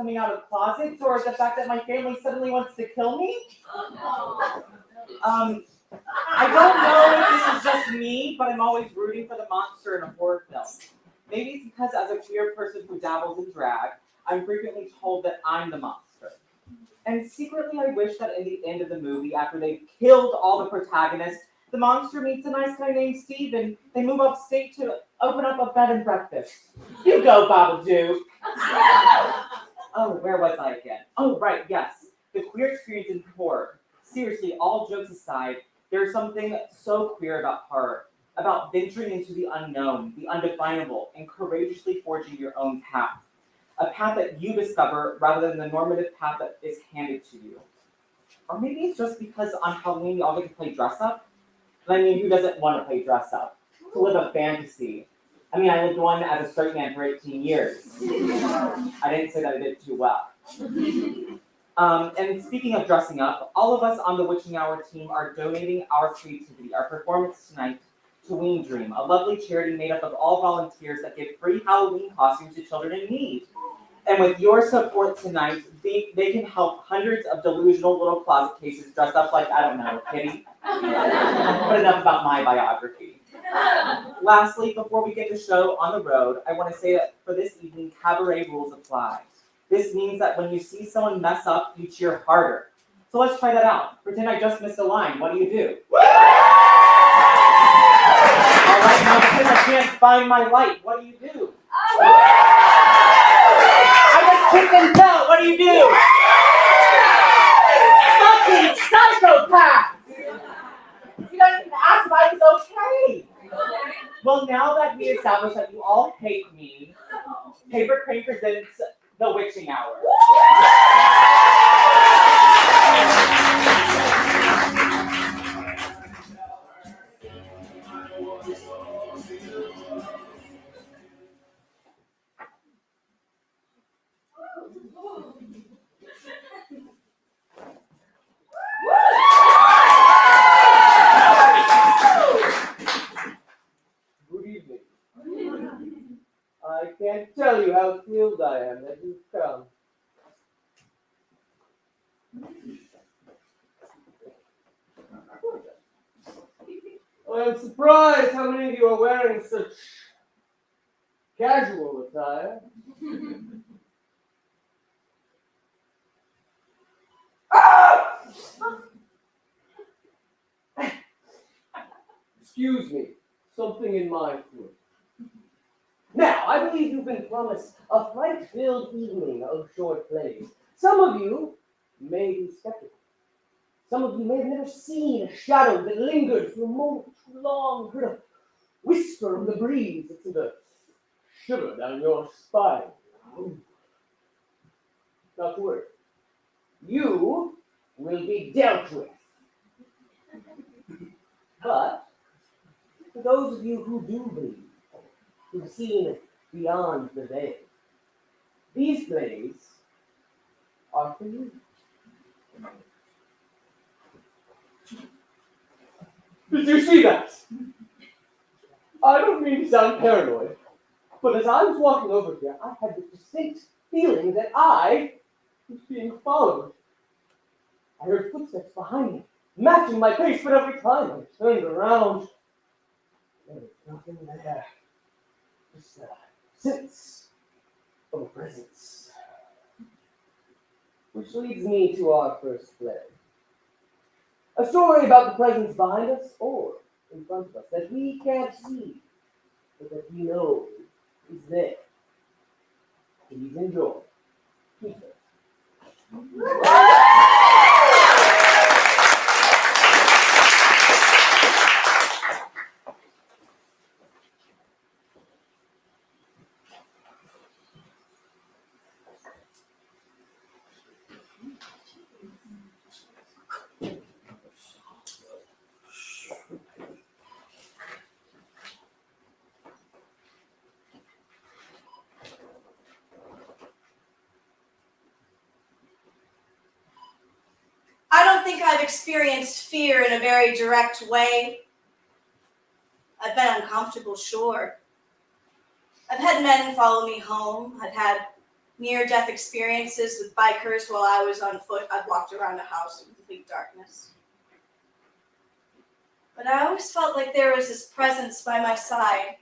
coming out of closets or the fact that my family suddenly wants to kill me. I don't know if this is just me, but I'm always rooting for the monster in a horror film. Maybe it's because as a queer person who dabbles in drag, I'm frequently told that I'm the monster. And secretly I wish that in the end of the movie, after they've killed all the protagonists, the monster meets a nice guy named Steve and they move upstate to open up a bed and breakfast. You go, Babadook. Oh, where was I again? Oh, right, yes. The queer experience in horror. Seriously, all jokes aside, there's something so queer about horror, about venturing into the unknown, the undefinable, and courageously forging your own path. A path that you discover rather than the normative path that is handed to you. Or maybe it's just because on Halloween we all get to play dress up. I mean, who doesn't want to play dress up? To live a fantasy. I mean, I lived one as a straight man for 18 years. I didn't say that I did too well. And speaking of dressing up, all of us on the Witching Hour team are donating our creativity, our performance tonight, to Ween Dream, a lovely charity made up of all volunteers that give free Halloween costumes to children in need. And with your support tonight, they can help hundreds of delusional little closet cases dressed up like, I don't know, Kitty. But enough about my biography. Lastly, before we get the show on the road, I want to say that for this evening, cabaret rules apply. This means that when you see someone mess up, you cheer harder. So let's try that out. Pretend I just missed a line. What do you do? All right, now pretend I can't find my light. What do you do? I just couldn't tell. What do you do? Fucking psychopath! You don't even ask if I was okay. Well, now that we established that you all hate me, Paper Kraine presents The Witching Hour. Good evening. I can't tell you how thrilled I am that you've come. I am surprised how many of you are wearing such casual attire. Excuse me, something in my throat. Now, I believe you've been promised a fright-filled evening of short plays. Some of you may be skeptical. Some of you may have never seen a shadow that lingered for a moment too long, heard a whisper of the breeze that sent a shiver down your spine. Not to worry. You will be dealt with. But for those of you who do believe, who've seen beyond the veil, these plays are for you. Did you see that? I don't mean to sound paranoid, but as I was walking over here, I had the distinct feeling that I was being followed. I heard footsteps behind me, matching my pace, but every time I turned around, there was nothing there. Just a sense of a presence. Which leads me to our first play. A story about the presence behind us or in front of us that we can't see, but that we know is there. Please enjoy. Keep it. I don't think I've experienced fear in a very direct way. I've been uncomfortable, sure. I've had men follow me home. I've had near-death experiences with bikers while I was on foot. I've walked around a house in complete darkness. But I always felt like there was this presence by my side.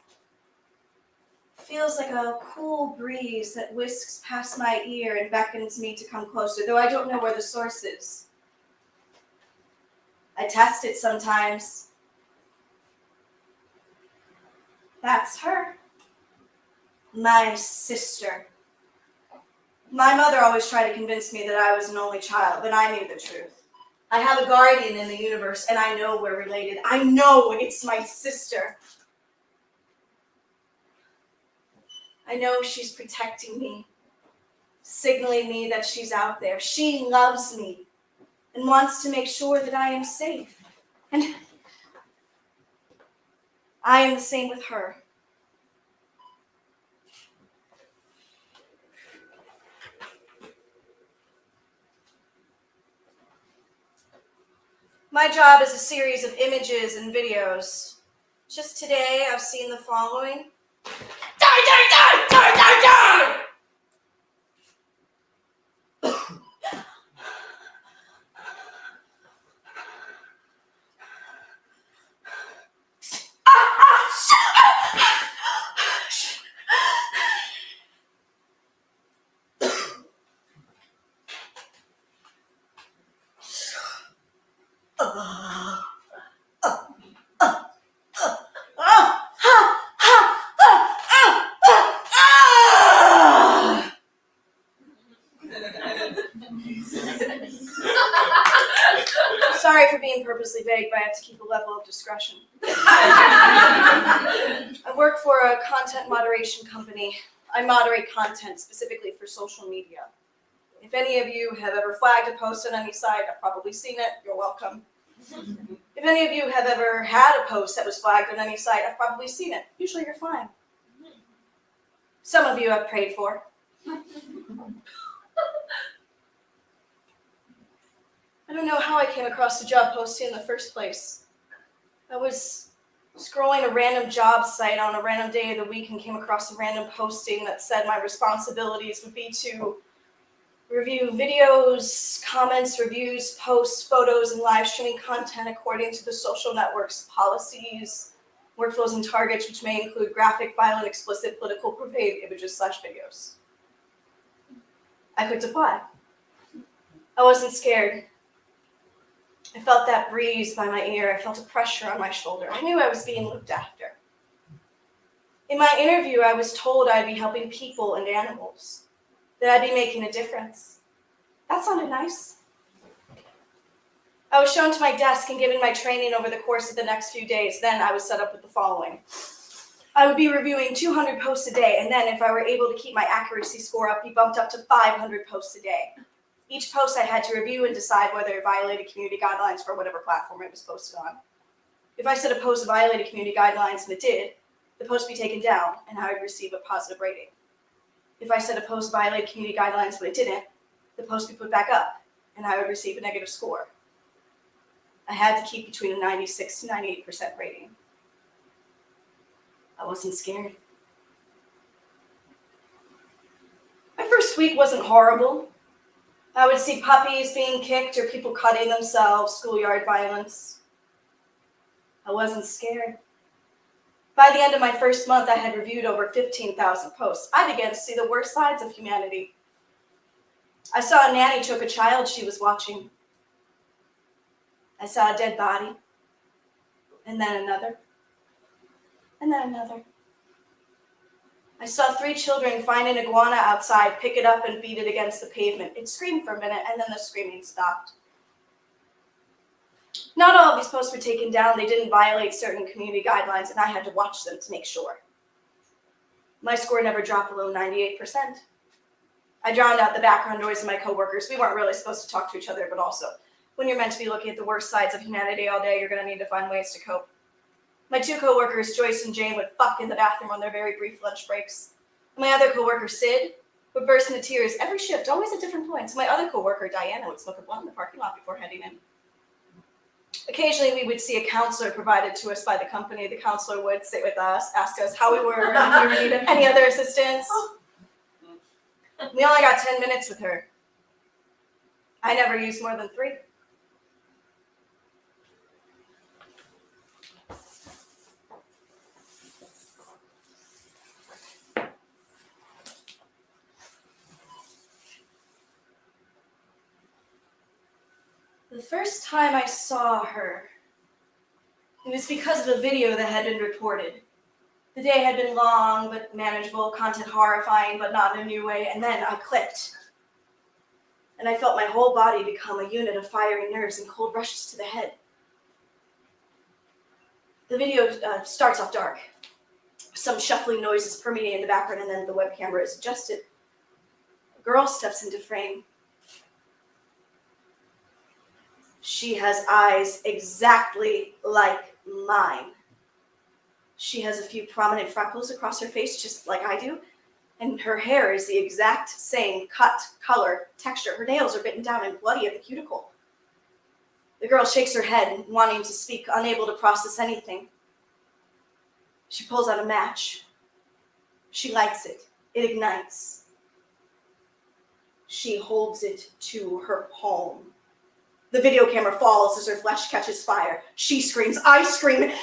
Feels like a cool breeze that whisks past my ear and beckons me to come closer, though I don't know where the source is. I test it sometimes. That's her. My sister. My mother always tried to convince me that I was an only child, but I knew the truth. I have a guardian in the universe, and I know we're related. I know it's my sister. I know she's protecting me, signaling me that she's out there. She loves me and wants to make sure that I am safe. And I am the same with her. My job is a series of images and videos. Just today, I've seen the following. Die, die, die, die, die, die! Sorry for being purposely vague, but I have to keep a level of discretion. I work for a content moderation company. I moderate content specifically for social media. If any of you have ever flagged a post on any site, I've probably seen it. You're welcome. If any of you have ever had a post that was flagged on any site, I've probably seen it. Usually you're fine. Some of you I've prayed for. I don't know how I came across the job posting in the first place. I was scrolling a random job site on a random day of the week and came across a random posting that said my responsibilities would be to review videos, comments, reviews, posts, photos, and live streaming content according to the social network's policies, workflows, and targets, which may include graphic, violent, explicit, political, profane images/videos. I clicked apply. I wasn't scared. I felt that breeze by my ear. I felt a pressure on my shoulder. I knew I was being looked after. In my interview, I was told I'd be helping people and animals, that I'd be making a difference. That sounded nice. I was shown to my desk and given my training over the course of the next few days. Then I was set up with the following. I would be reviewing 200 posts a day, and then if I were able to keep my accuracy score up, be bumped up to 500 posts a day. Each post I had to review and decide whether it violated community guidelines for whatever platform it was posted on. If I said a post violated community guidelines and it did, the post would be taken down and I would receive a positive rating. If I said a post violated community guidelines but it didn't, the post would be put back up and I would receive a negative score. I had to keep between a 96 to 98% rating. I wasn't scared. My first week wasn't horrible. I would see puppies being kicked or people cutting themselves, schoolyard violence. I wasn't scared. By the end of my first month, I had reviewed over 15,000 posts. I began to see the worst sides of humanity. I saw a nanny choke a child she was watching. I saw a dead body, and then another, and then another. I saw 3 children find an iguana outside, pick it up, and beat it against the pavement. It screamed for a minute, and then the screaming stopped. Not all of these posts were taken down. They didn't violate certain community guidelines, and I had to watch them to make sure. My score never dropped below 98%. I drowned out the background noise of my coworkers. We weren't really supposed to talk to each other, but also, when you're meant to be looking at the worst sides of humanity all day, you're going to need to find ways to cope. My 2 coworkers, Joyce and Jane, would fuck in the bathroom on their very brief lunch breaks. My other coworker, Sid, would burst into tears every shift, always at different points. My other coworker, Diana, would smoke a blunt in the parking lot before heading in. Occasionally, we would see a counselor provided to us by the company. The counselor would sit with us, ask us how we were, if we were in need of any other assistance. We only got 10 minutes with her. I never use more than 3. The first time I saw her, it was because of a video that had been reported. The day had been long but manageable, content horrifying but not in a new way, and then I clicked. And I felt my whole body become a unit of firing nerves and cold rushes to the head. The video starts off dark. Some shuffling noises permeate in the background, and then the web camera is adjusted. A girl steps into frame. She has eyes exactly like mine. She has a few prominent freckles across her face, just like I do, and her hair is the exact same cut, color, texture. Her nails are bitten down and bloody at the cuticle. The girl shakes her head, wanting to speak, unable to process anything. She pulls out a match. She lights it. It ignites. She holds it to her palm. The video camera falls as her flesh catches fire. She screams. I scream. It's her!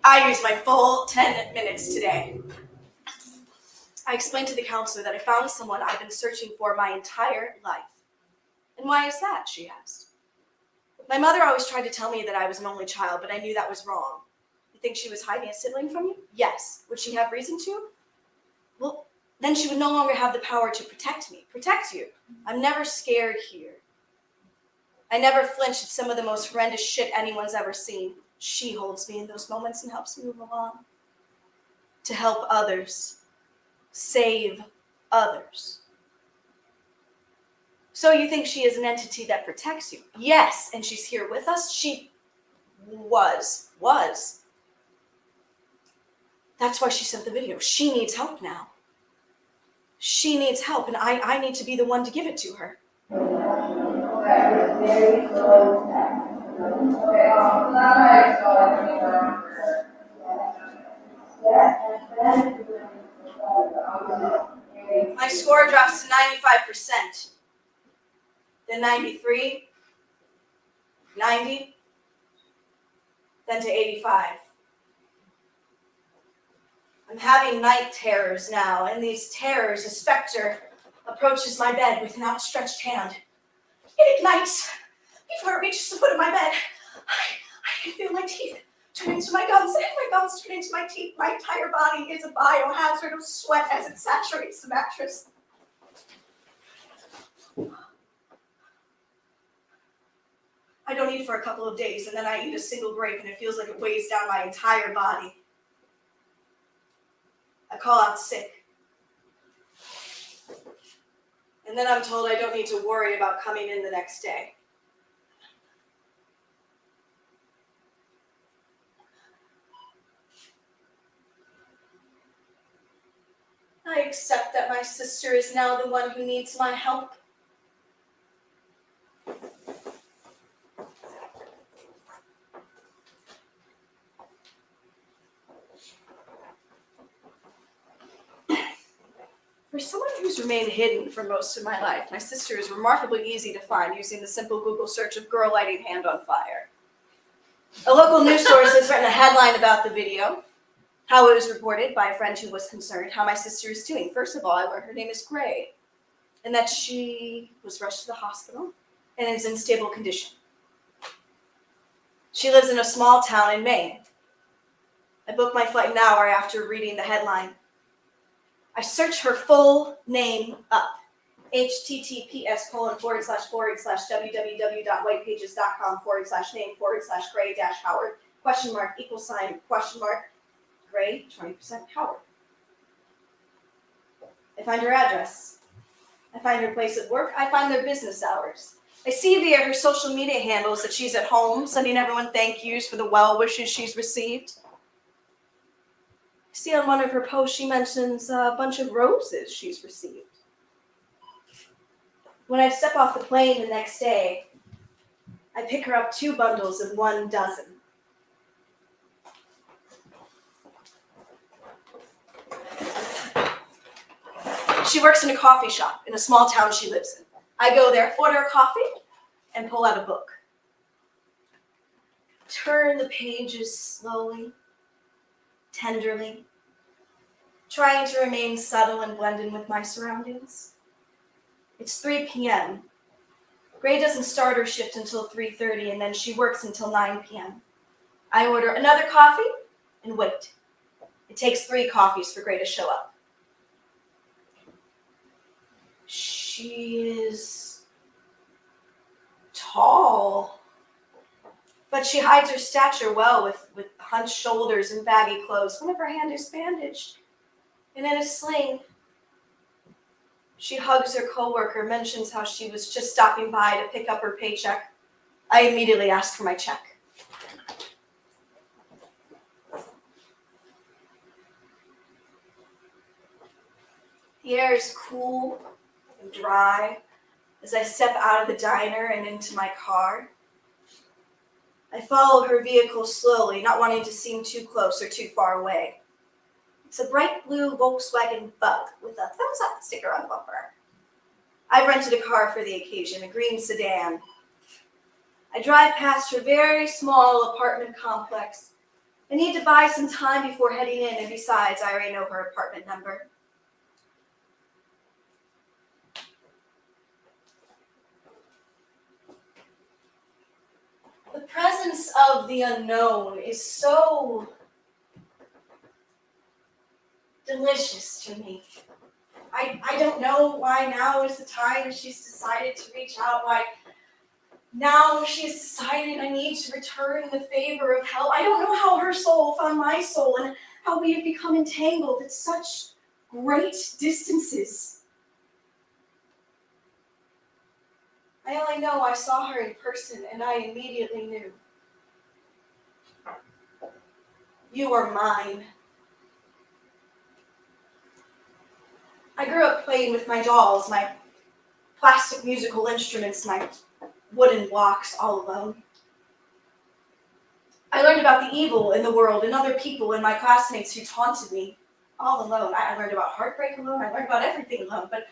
I used my full 10 minutes today. I explained to the counselor that I found someone I've been searching for my entire life. And why is that, she asked. My mother always tried to tell me that I was an only child, but I knew that was wrong. You think she was hiding a sibling from you? Yes. Would she have reason to? Well, then she would no longer have the power to protect me, protect you. I'm never scared here. I never flinch at some of the most horrendous shit anyone's ever seen. She holds me in those moments and helps me move along. To help others. Save others. So you think she is an entity that protects you? Yes, and she's here with us? She was. That's why she sent the video. She needs help now. She needs help, and I need to be the one to give it to her. My score drops to 95%. Then 93, 90, then to 85. I'm having night terrors now, and these terrors, a specter approaches my bed with an outstretched hand. It ignites before it reaches the foot of my bed. I can feel my teeth turn into my gums, and my gums turn into my teeth. My entire body is a biohazard of sweat as it saturates the mattress. I don't eat for a couple of days, and then I eat a single grape, and it feels like it weighs down my entire body. I call out sick. And then I'm told I don't need to worry about coming in the next day. I accept that my sister is now the one who needs my help. For someone who's remained hidden for most of my life, my sister is remarkably easy to find using the simple Google search of girl lighting hand on fire. A local news source has written a headline about the video, how it was reported by a friend who was concerned how my sister is doing. First of all, I learned her name is Kraine, and that she was rushed to the hospital and is in stable condition. She lives in a small town in Maine. I booked my flight an hour after reading the headline. I searched her full name up. https://www.whitepages.com/name/Gray-Howard $Gray 20% Howard. I find her address. I find her place of work. I find their business hours. I see via her social media handles that she's at home, sending everyone thank yous for the well wishes she's received. I see on one of her posts she mentions a bunch of roses she's received. When I step off the plane the next day, I pick her up 2 bundles of 1 dozen. She works in a coffee shop in a small town she lives in. I go there, order a coffee, and pull out a book. Turn the pages slowly, tenderly, trying to remain subtle and blend in with my surroundings. It's 3 p.m. Gray doesn't start her shift until 3:30, and then she works until 9 p.m. I order another coffee and wait. It takes 3 coffees for Gray to show up. She is tall, but she hides her stature well with hunched shoulders and baggy clothes. One of her hand is bandaged and in a sling. She hugs her coworker, mentions how she was just stopping by to pick up her paycheck. I immediately ask for my check. The air is cool and dry as I step out of the diner and into my car. I follow her vehicle slowly, not wanting to seem too close or too far away. It's a bright blue Volkswagen Bug with a thumbs up sticker on the bumper. I've rented a car for the occasion, a green sedan. I drive past her very small apartment complex. I need to buy some time before heading in, and besides, I already know her apartment number. The presence of the unknown is so delicious to me. I don't know why now is the time she's decided to reach out, why now she's decided I need to return the favor of help. I don't know how her soul found my soul and how we have become entangled at such great distances. I only know I saw her in person and I immediately knew. You are mine. I grew up playing with my dolls, my plastic musical instruments, my wooden blocks all alone. I learned about the evil in the world and other people and my classmates who taunted me all alone. I learned about heartbreak alone. I learned about everything alone, but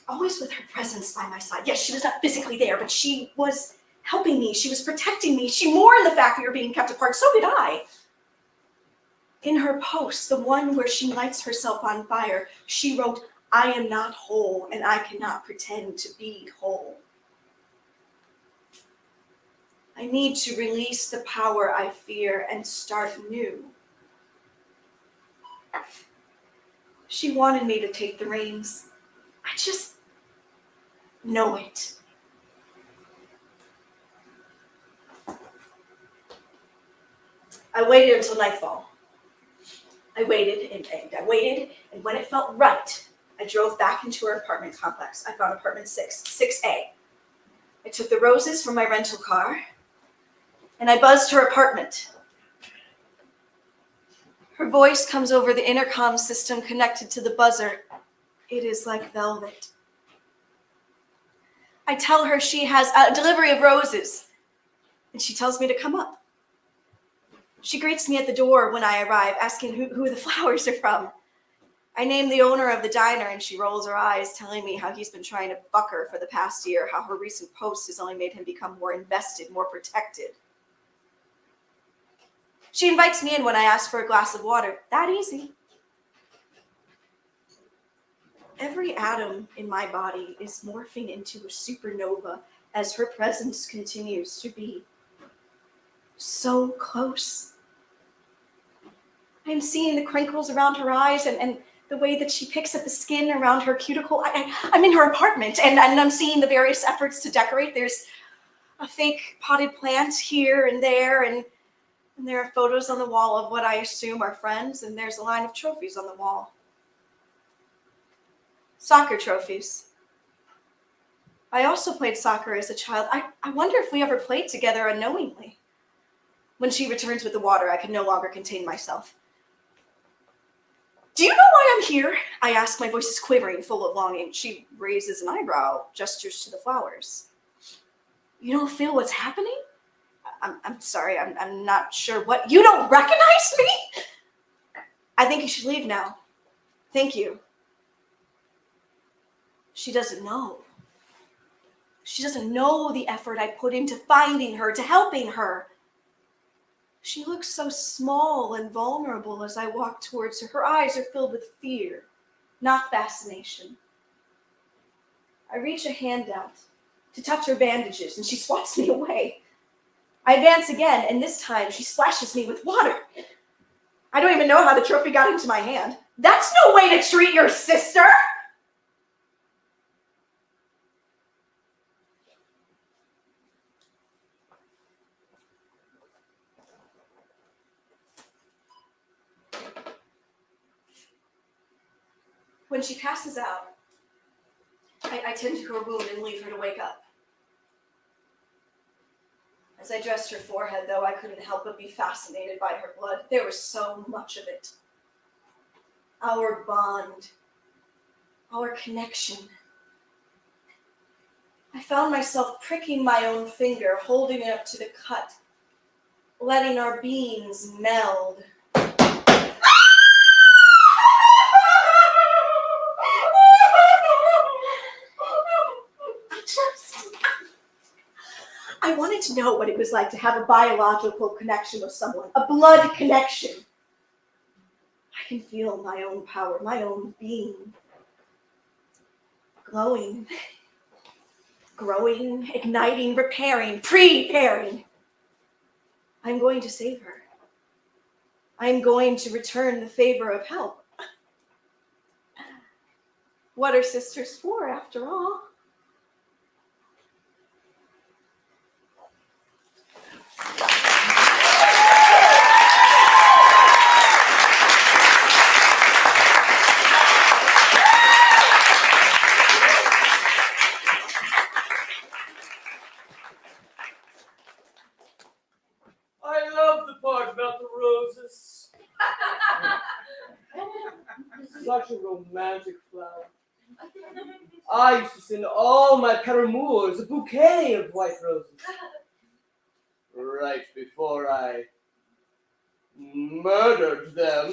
always with her presence by my side. Yes, she was not physically there, but she was helping me. She was protecting me. She mourned the fact we were being kept apart. So did I. In her post, the one where she lights herself on fire, she wrote, "I am not whole, and I cannot pretend to be whole. I need to release the power I fear and start new." She wanted me to take the reins. I just know it. I waited until nightfall. I waited and I waited, and when it felt right, I drove back into her apartment complex. I found apartment 6A. I took the roses from my rental car, and I buzzed her apartment. Her voice comes over the intercom system connected to the buzzer. It is like velvet. I tell her she has a delivery of roses, and she tells me to come up. She greets me at the door when I arrive, asking who the flowers are from. I name the owner of the diner, and she rolls her eyes, telling me how he's been trying to fuck her for the past year, how her recent post has only made him become more invested, more protected. She invites me in when I ask for a glass of water. That easy. Every atom in my body is morphing into a supernova as her presence continues to be so close. I'm seeing the crinkles around her eyes and the way that she picks at the skin around her cuticle. I'm in her apartment and I'm seeing the various efforts to decorate. There's a fake potted plant here and there, and there are photos on the wall of what I assume are friends, and there's a line of trophies on the wall. Soccer trophies. I also played soccer as a child. I wonder if we ever played together unknowingly. When she returns with the water, I can no longer contain myself. "Do you know why I'm here?" I ask, my voice is quivering, full of longing. She raises an eyebrow, gestures to the flowers. You don't feel what's happening? I'm sorry, I'm not sure what. You don't recognize me? I think you should leave now. Thank you. She doesn't know. She doesn't know the effort I put into finding her, to helping her. She looks so small and vulnerable as I walk towards her. Her eyes are filled with fear, not fascination. I reach a hand out to touch her bandages, and she swats me away. I advance again, and this time she splashes me with water. I don't even know how the trophy got into my hand. That's no way to treat your sister! When she passes out, I tend to her wound and leave her to wake up. As I dressed her forehead, though, I couldn't help but be fascinated by her blood. There was so much of it. Our bond, our connection. I found myself pricking my own finger, holding it up to the cut, letting our beings meld. I wanted to know what it was like to have a biological connection with someone, a blood connection. I can feel my own power, my own being, glowing, growing, igniting, repairing, preparing. I'm going to save her. I'm going to return the favor of help. What are sisters for, after all? I love the part about the roses. Such a romantic flower. I used to send all my paramours a bouquet of white roses. Right before I murdered them.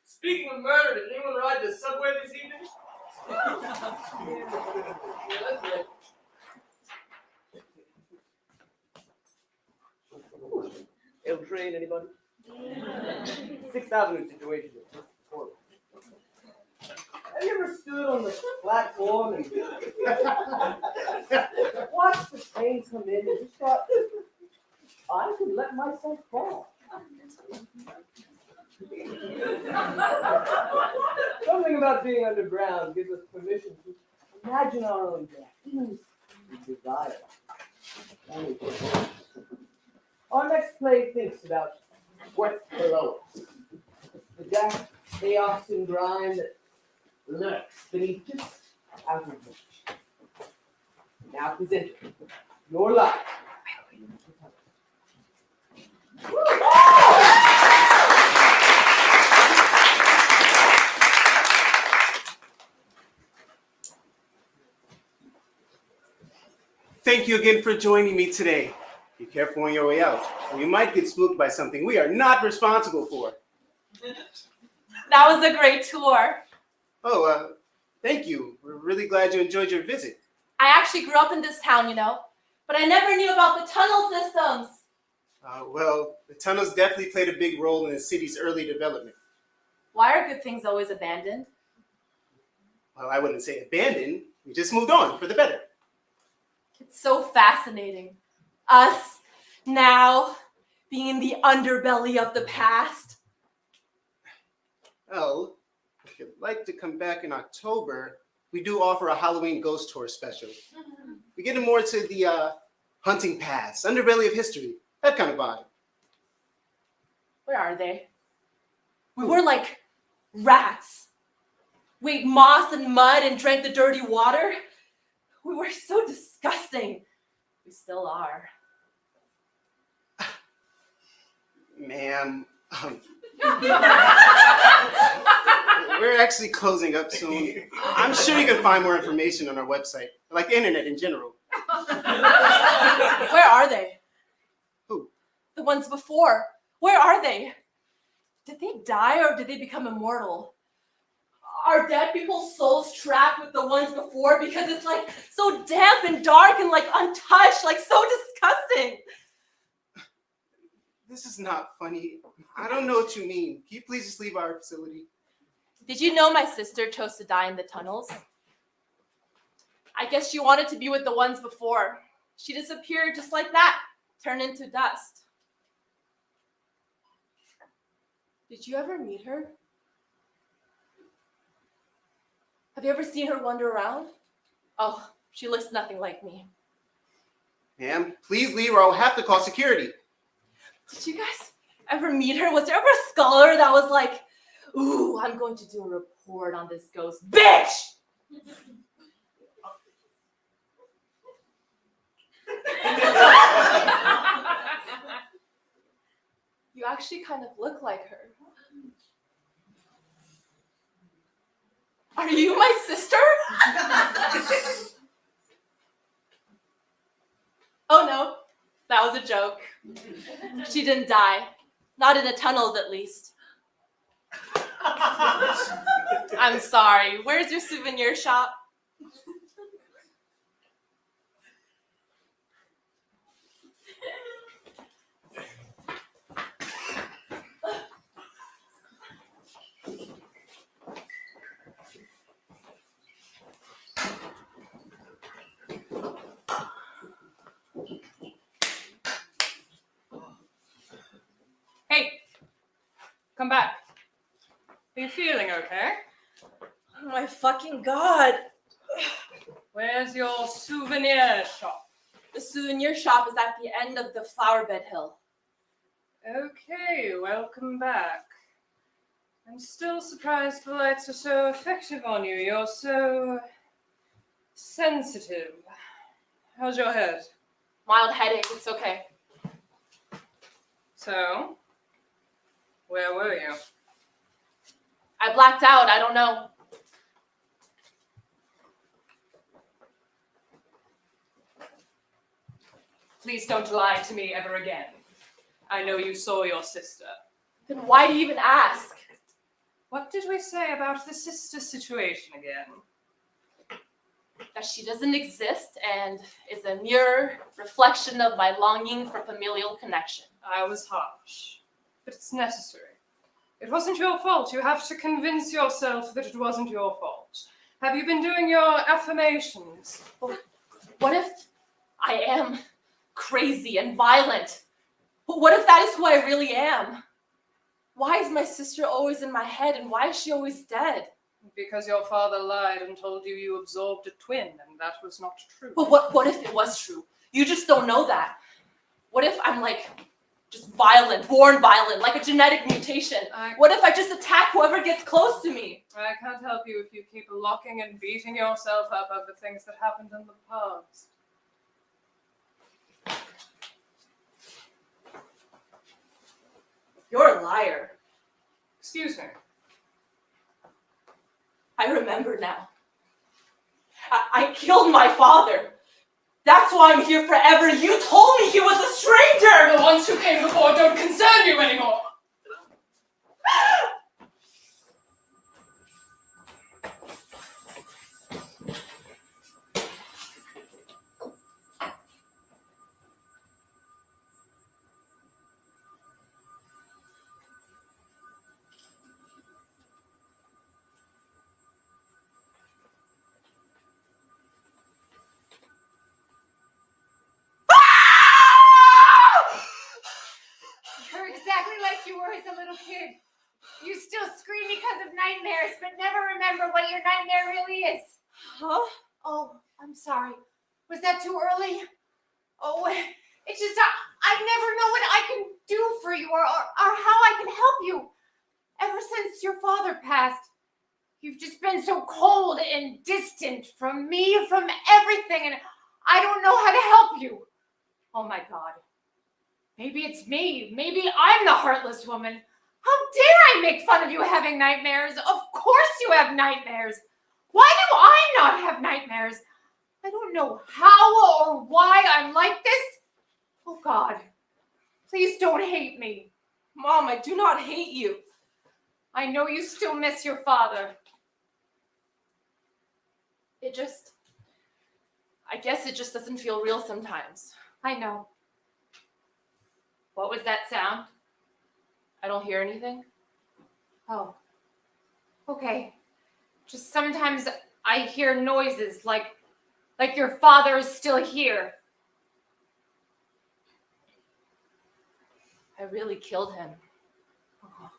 Speaking of murder, did anyone ride the subway this evening? Ill train, anybody? 6,000 situation. Have you ever stood on the platform and watched the trains come in and just thought, I could let myself fall? Something about being underground gives us permission to imagine our own death, even with desire. Our next play thinks about what's below us. The dark chaos and grime that lurks beneath just out of reach. Now present your life. Thank you again for joining me today. Be careful on your way out, or you might get spooked by something we are not responsible for. That was a great tour. Oh, thank you. We're really glad you enjoyed your visit. I actually grew up in this town, you know, but I never knew about the tunnel systems. Well, the tunnels definitely played a big role in the city's early development. Why are good things always abandoned? Well, I wouldn't say abandoned. We just moved on for the better. It's so fascinating. Us, now, being the underbelly of the past. Well, if you'd like to come back in October, we do offer a Halloween ghost tour special. We get more to the hunting paths, underbelly of history, that kind of vibe. Where are they? We were like rats. We ate moss and mud and drank the dirty water. We were so disgusting. We still are. Ma'am, We're actually closing up soon. I'm sure you can find more information on our website, like the internet in general. Where are they? Who? The ones before. Where are they? Did they die or did they become immortal? Are dead people's souls trapped with the ones before because it's like so damp and dark and like untouched, like so disgusting? This is not funny. I don't know what you mean. Can you please just leave our facility? Did you know my sister chose to die in the tunnels? I guess she wanted to be with the ones before. She disappeared just like that, turned into dust. Did you ever meet her? Have you ever seen her wander around? Oh, she looks nothing like me. Ma'am, please leave or I'll have to call security. Did you guys ever meet her? Was there ever a scholar that was like, ooh, I'm going to do a report on this ghost, bitch? You actually kind of look like her. Are you my sister? Oh no, that was a joke. She didn't die. Not in the tunnels, at least. I'm sorry. Where's your souvenir shop? Hey, come back. Are you feeling okay? Oh my fucking god. Where's your souvenir shop? The souvenir shop is at the end of the flower bed hill. Okay, welcome back. I'm still surprised the lights are so effective on you. You're so sensitive. How's your head? Mild headache, it's okay. So, where were you? I blacked out, I don't know. Please don't lie to me ever again. I know you saw your sister. Then why do you even ask? What did we say about the sister situation again? That she doesn't exist and is a mere reflection of my longing for familial connection. I was harsh, but it's necessary. It wasn't your fault. You have to convince yourself that it wasn't your fault. Have you been doing your affirmations? What if I am crazy and violent? What if that is who I really am? Why is my sister always in my head and why is she always dead? Because your father lied and told you you absorbed a twin, and that was not true. But what if it was true? You just don't know that. What if I'm like just violent, born violent, like a genetic mutation? What if I just attack whoever gets close to me? I can't help you if you keep locking and beating yourself up over things that happened in the past. You're a liar. Excuse me. I remember now. I killed my father. That's why I'm here forever. You told me he was a stranger. The ones who came before don't concern you anymore. You're exactly like you were as a little kid. You still scream because of nightmares, but never remember what your nightmare really is. Huh? Oh, I'm sorry. Was that too early? Oh, it's just I never know what I can do for you or how I can help you. Ever since your father passed, you've just been so cold and distant from me, from everything, and I don't know how to help you. Oh my God. Maybe it's me. Maybe I'm the heartless woman. How dare I make fun of you having nightmares? Of course you have nightmares. Why do I not have nightmares? I don't know how or why I'm like this. Oh God, please don't hate me. Mom, I do not hate you. I know you still miss your father. I guess it just doesn't feel real sometimes. I know. What was that sound? I don't hear anything. Oh, okay. Just sometimes I hear noises like your father is still here. I really killed him. Oh,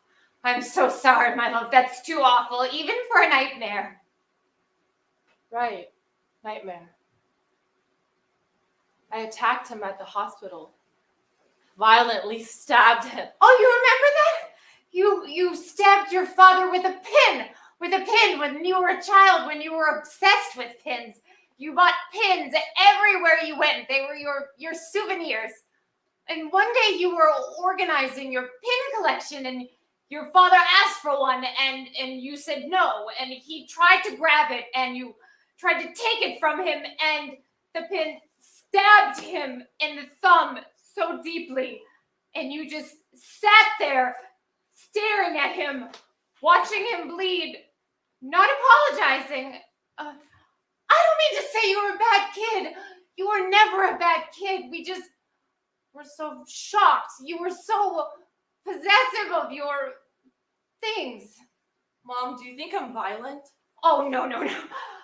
I'm so sorry, my love. That's too awful, even for a nightmare. Right. Nightmare. I attacked him at the hospital. Violently stabbed him. Oh, you remember that? You stabbed your father with a pin. With a pin when you were a child, when you were obsessed with pins. You bought pins everywhere you went. They were your souvenirs. And one day you were organizing your pin collection and your father asked for one and you said no. And he tried to grab it and you tried to take it from him and the pin stabbed him in the thumb so deeply. And you just sat there staring at him, watching him bleed, not apologizing. I don't mean to say you were a bad kid. You were never a bad kid. We just were so shocked. You were so possessive of your things. Mom, do you think I'm violent? Oh, no.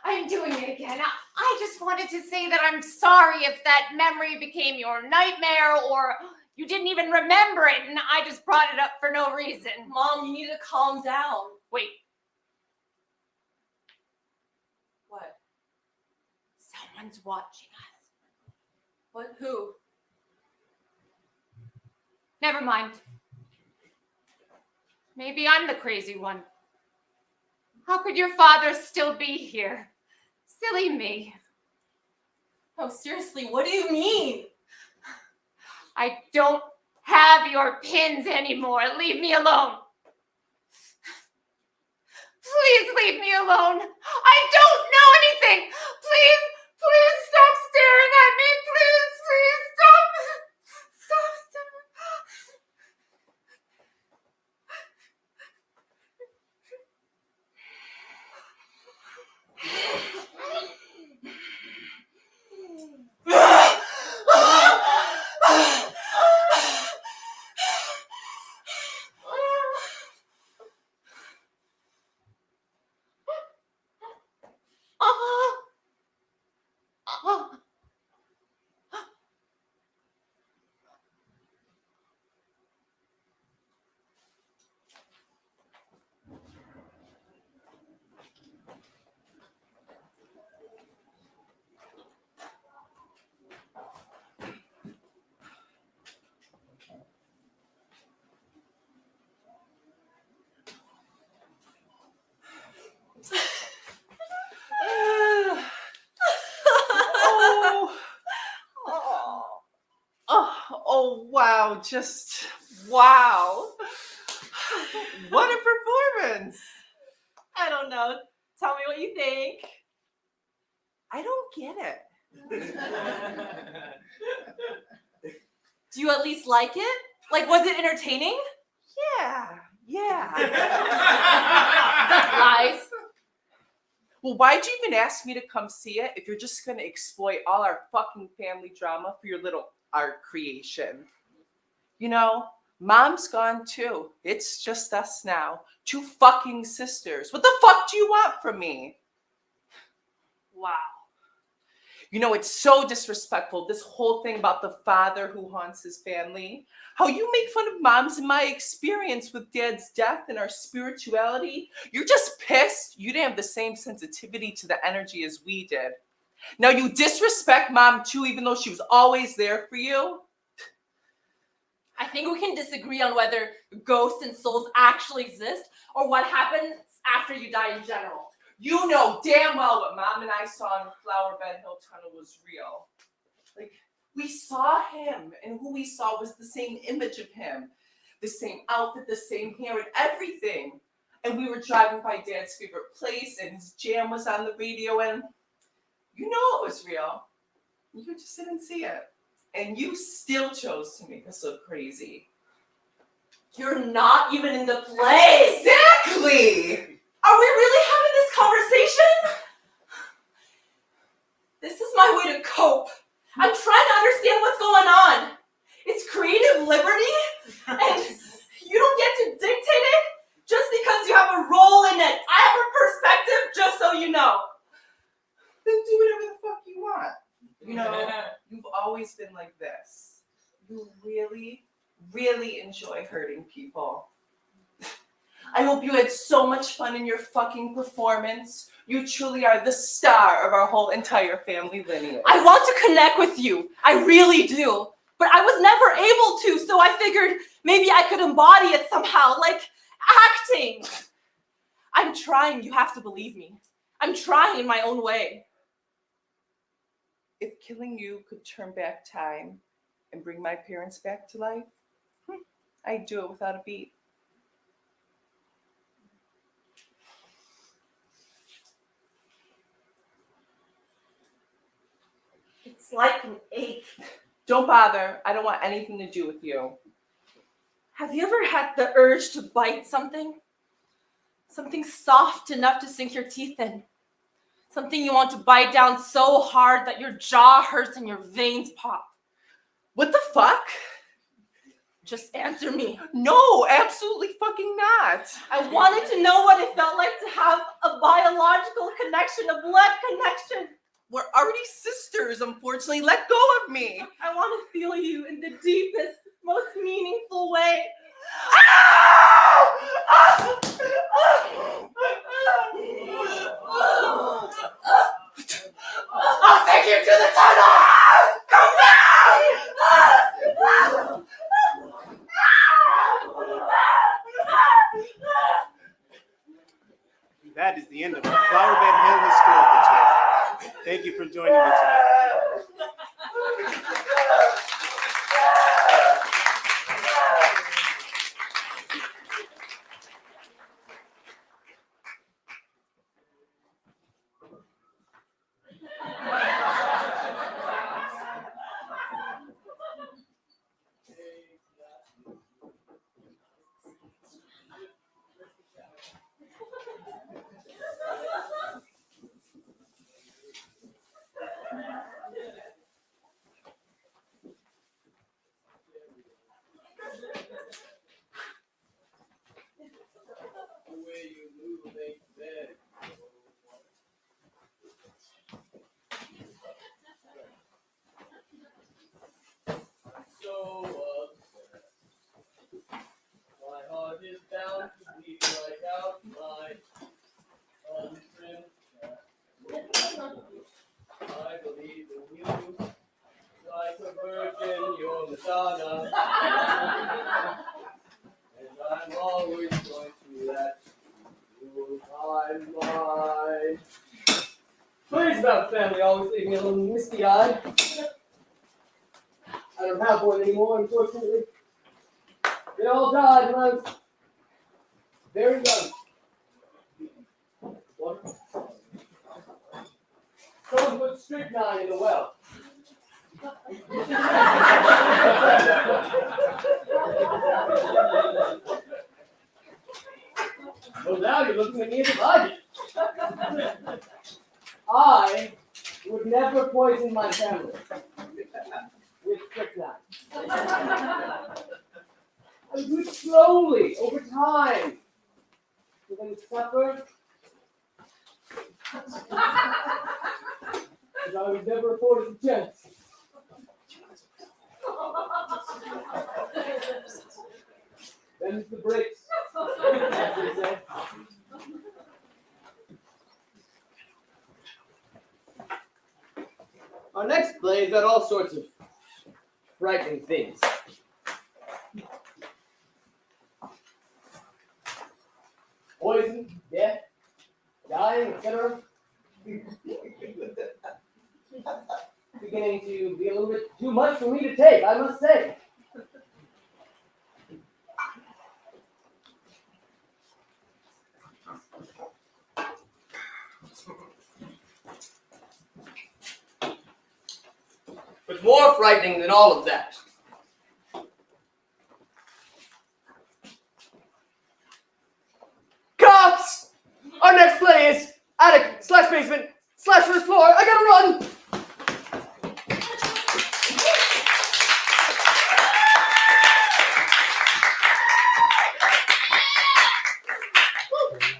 I'm doing it again. I just wanted to say that I'm sorry if that memory became your nightmare or you didn't even remember it and I just brought it up for no reason. Mom, you need to calm down. Wait, What? someone's watching us. What? Who? Never mind. Maybe I'm the crazy one. How could your father still be here? Silly me. Oh, seriously, what do you mean? I don't have your pins anymore. Leave me alone. Please leave me alone. I don't know anything. Please stop staring at me. Please stop. Stop. Oh, wow, just wow. What a performance. I don't know. Tell me what you think. I don't get it. Do you at least like it? Like, was it entertaining? Yeah. Lies. Well, why'd you even ask me to come see it if you're just gonna exploit all our fucking family drama for your little art creation? You know, Mom's gone too. It's just us now. 2 fucking sisters. What the fuck do you want from me? Wow. You know, it's so disrespectful, this whole thing about the father who haunts his family. How you make fun of Mom's and my experience with Dad's death and our spirituality. You're just pissed you didn't have the same sensitivity to the energy as we did. Now you disrespect Mom too, even though she was always there for you. I think we can disagree on whether ghosts and souls actually exist or what happens after you die in general. You know damn well what Mom and I saw in the Flower Bed Hill Tunnel was real. Like, we saw him, and who we saw was the same image of him. The same outfit, the same hair, and everything. And we were driving by Dad's favorite place, and his jam was on the radio, and you know it was real. You just didn't see it. And you still chose to make us look crazy. You're not even in the place. Exactly! Are we really having this conversation? This is my way to cope. I'm trying to understand what's going on. It's creative liberty, and you don't get to dictate it just because you have a role in it. I have a perspective, just so you know. Then do whatever the fuck you want. You know, you've always been like this. You really, really enjoy hurting people. I hope you had so much fun in your fucking performance. You truly are the star of our whole entire family lineage. I want to connect with you. I really do. But I was never able to, so I figured maybe I could embody it somehow, like acting. I'm trying, you have to believe me. I'm trying in my own way. If killing you could turn back time and bring my parents back to life, I'd do it without a beat. It's like an ache. Don't bother. I don't want anything to do with you. Have you ever had the urge to bite something? Something soft enough to sink your teeth in. Something you want to bite down so hard that your jaw hurts and your veins pop. What the fuck? Just answer me. No, absolutely fucking not. I wanted to know what it felt like to have a biological connection, a blood connection. We're already sisters, unfortunately. Let go of me. I want to feel you in the deepest, most meaningful way. I'll take you to the tunnel! Come back! That is the end of the Flower Bed Hill Historical Tour. Thank you for joining me today. My heart is bound to bleed right out my untrimmed chest. I believe in you, like a virgin, you're Madonna. And I'm always going to let you by mine. Stories about family always leave me a little misty-eyed. I don't have one anymore, unfortunately. They all died when I was very young. What? Someone put strychnine in the well. Well, now you're looking at me as if I did. I would never poison my family with strychnine. I would do it slowly, over time. So they would suffer. But I was never afforded a chance. Them's the breaks, as they say. Our next play has got all sorts of frightening things. Poison, death, dying, etc. Beginning to be a little bit too much for me to take, I must say. But more frightening than all of that. Cops! Our next play is attic/basement/first floor. I gotta run!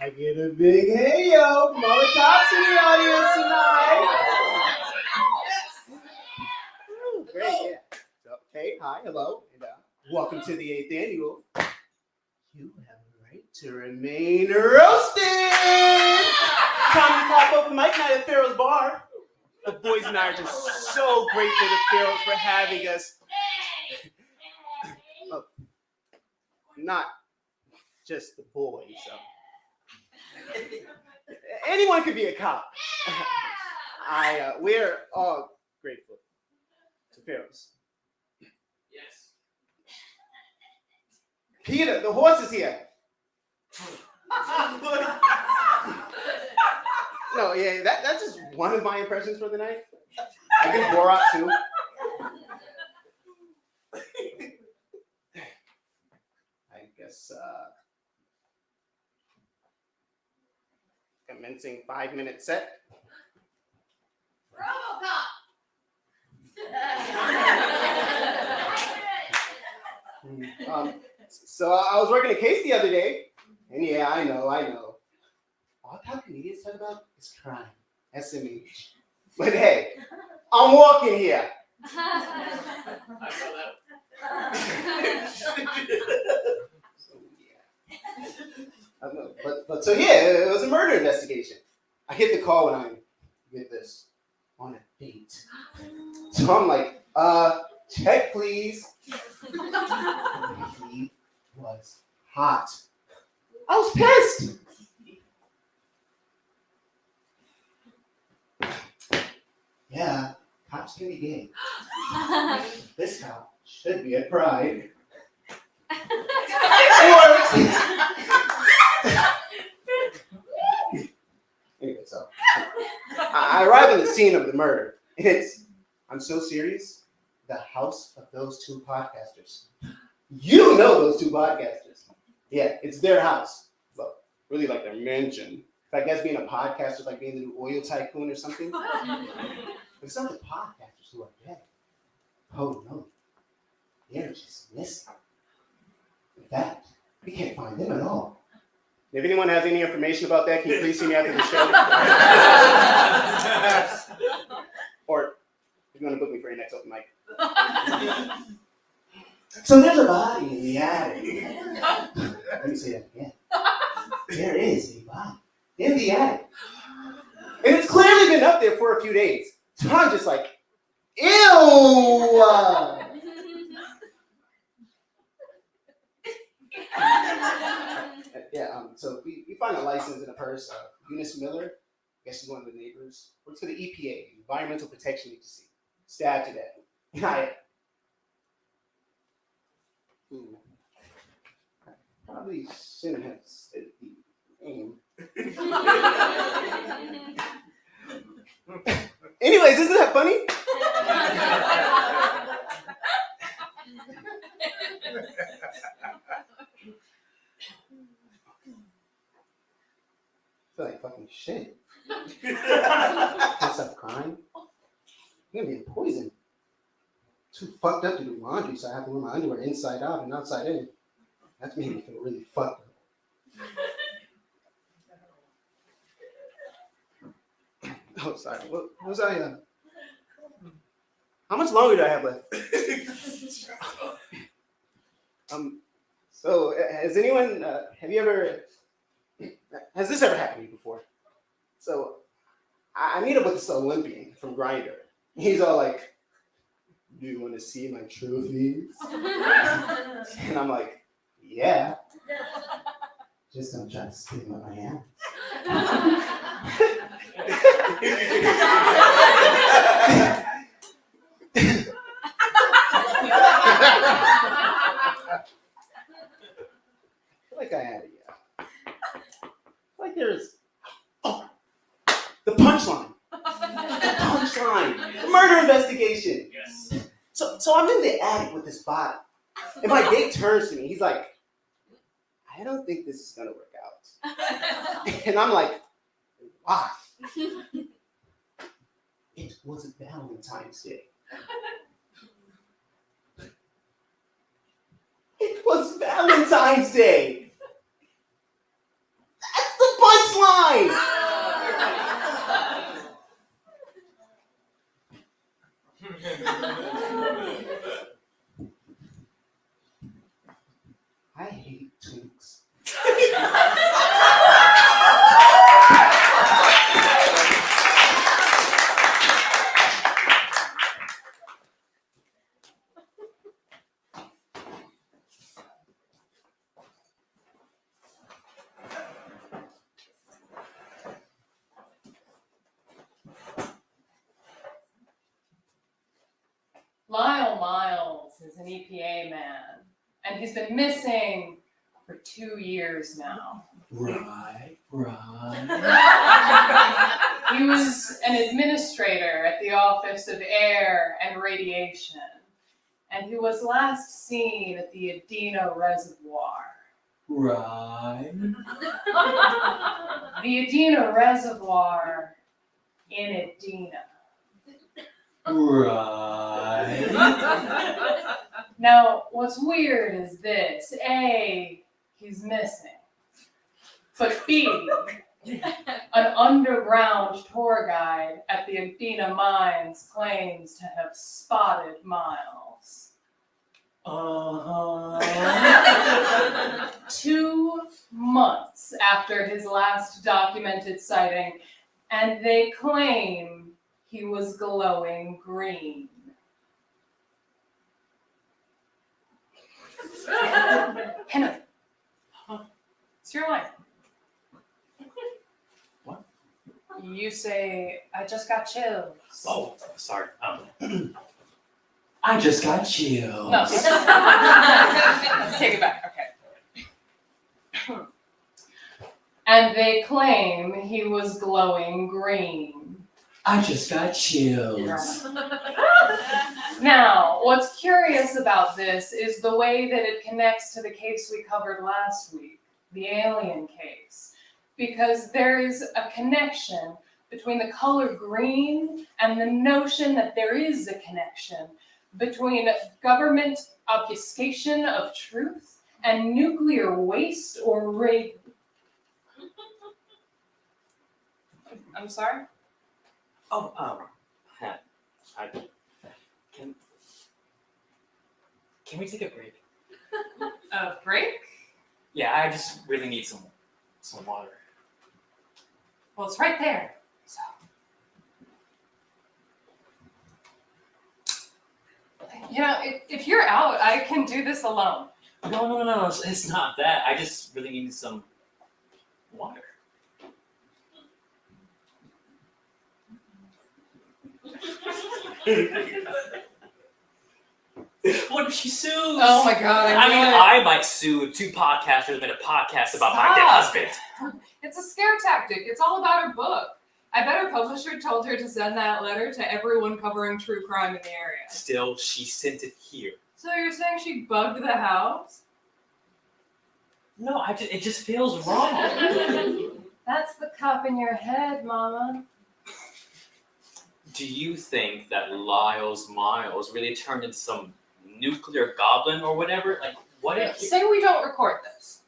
I get a big hey yo from all the cops in the audience tonight. Ooh, great, yeah. So, hey, hi, hello, and welcome to the 8th annual. You have a right to remain roasted. Time to pop open mic night at Pharaoh's Bar. The boys and I are just so grateful to Pharaoh's for having us. Oh, not just the boys. Anyone could be a cop. We're all grateful to Pharaoh's. Yes. Peter, the horse is here. No, yeah, that's just one of my impressions for the night. I get Borat too. I guess commencing 5-minute set. So I was working a case the other day, and yeah, I know. All top comedians talk about is crime, SMH. But hey, I'm walking here. I saw that. So yeah, it was a murder investigation. I get the call when I'm, get this, on a date. So I'm like, check please. He was hot. I was pissed. Yeah, cops can be gay. This cop should be at Pride. Anyway, so I arrive at the scene of the murder. I'm so serious, the house of those two podcasters. You know those two podcasters. Yeah, it's their house. Well, really like their mansion. I guess being a podcaster is like being the new oil tycoon or something. But it's not the podcasters who are dead. Oh no, they're just missing. In fact, we can't find them at all. If anyone has any information about that, can you please see me after the show? Or if you want to book me for your next open mic. So there's a body in the attic. Let me say that again. There is a body in the attic. And it's clearly been up there for a few days. So I'm just like, ew! So we find a license in a purse. Eunice Miller, I guess she's one of the neighbors, works for the EPA, Environmental Protection Agency. Stabbed to death. And I probably shouldn't have said the name. Anyways, isn't that funny? I feel like fucking shit. Can't stop crying. I'm gonna be in poison. Too fucked up to do laundry, so I have to wear my underwear inside out and outside in. That's making me feel really fucked up. Oh, sorry. What was I? How much longer do I have left? So has anyone? Has this ever happened to you before? So I meet up with this Olympian from Grindr. He's all like, "Do you want to see my trophies?" And I'm like, "Yeah." Just don't try to spit them on my hands. I feel like I had it, yeah. I feel like there's the punchline. The punchline. The murder investigation. Yes. So I'm in the attic with this body. And my date turns to me. He's like, I don't think this is going to work out. And I'm like, why? It was Valentine's Day. It was Valentine's Day. That's the punchline. I hate twinks. Lyle Miles is an EPA man, and he's been missing for 2 years now. Right. He was an administrator at the Office of Air and Radiation, and he was last seen at the Adena Reservoir. Right. The Adena Reservoir in Adena. Right. Now, what's weird is this. A, he's missing. But B, an underground tour guide at the Adena mines claims to have spotted Miles. 2 months after his last documented sighting, and they claim he was glowing green. Henry, it's your line. What? You say, I just got chills. Oh, sorry. I just got chills. No. Let's take it back. Okay. And they claim he was glowing green. I just got chills. Now, what's curious about this is the way that it connects to the case we covered last week, the alien case. Because there is a connection between the color green and the notion that there is a connection between government obfuscation of truth and nuclear waste or rape. I'm sorry? Oh, can we take a break? A break? Yeah, I just really need some water. Well, it's right there. So. You know, if you're out, I can do this alone. No, it's not that. I just really need some water. What if she sues? Oh my god, I might sue 2 podcasters that made a podcast about my dead husband. It's a scare tactic. It's all about her book. I bet her publisher told her to send that letter to everyone covering true crime in the area. Still, she sent it here. So you're saying she bugged the house? No, it just feels wrong. That's the cop in your head, Mama. Do you think that Lyle's Miles really turned into some nuclear goblin or whatever? Like, what if... Say we don't record this,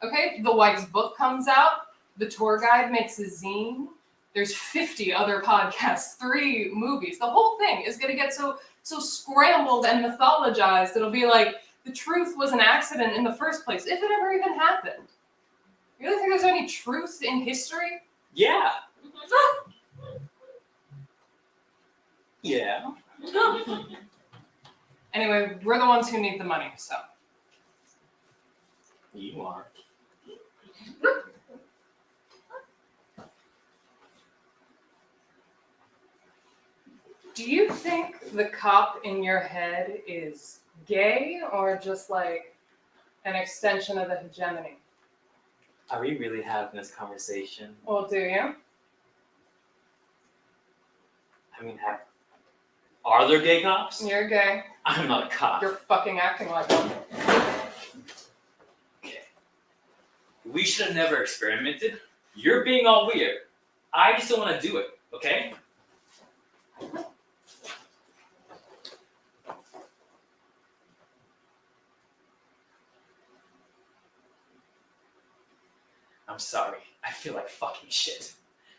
okay? The Wife's book comes out, the tour guide makes a zine, there's 50 other podcasts, 3 movies. The whole thing is going to get so scrambled and mythologized, it'll be like the truth was an accident in the first place, if it ever even happened. You really think there's any truth in history? Yeah. Yeah. Anyway, we're the ones who need the money, so. You are. Do you think the cop in your head is gay or just like an extension of the hegemony? Are we really having this conversation? Well, do you? I mean, Are there gay cops? You're gay. I'm not a cop. You're fucking acting like one. Okay. We should have never experimented. You're being all weird. I just don't want to do it, okay? I'm sorry. I feel like fucking shit.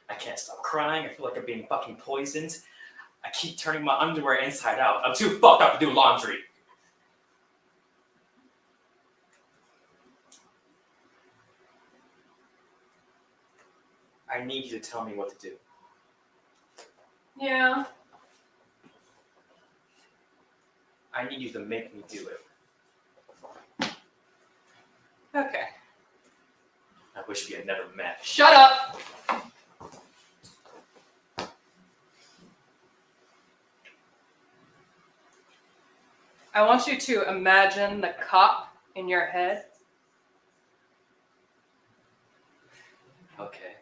I can't stop crying. I feel like I'm being fucking poisoned. I keep turning my underwear inside out. I'm too fucked up to do laundry. I need you to tell me what to do. Yeah. I need you to make me do it. Okay. I wish we had never met. Shut up! I want you to imagine the cop in your head. Okay.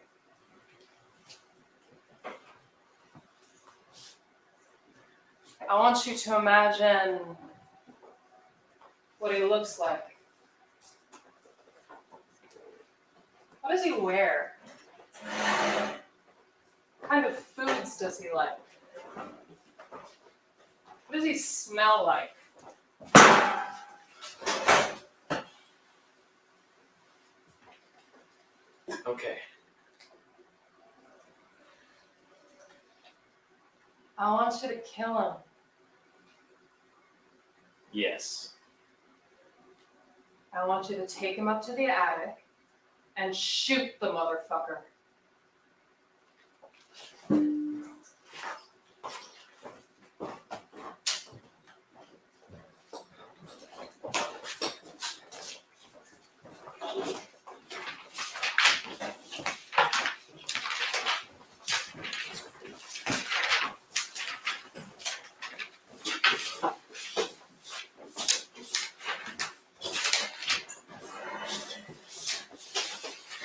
I want you to imagine what he looks like. What does he wear? What kind of foods does he like? What does he smell like? Okay. I want you to kill him. Yes. I want you to take him up to the attic and shoot the motherfucker.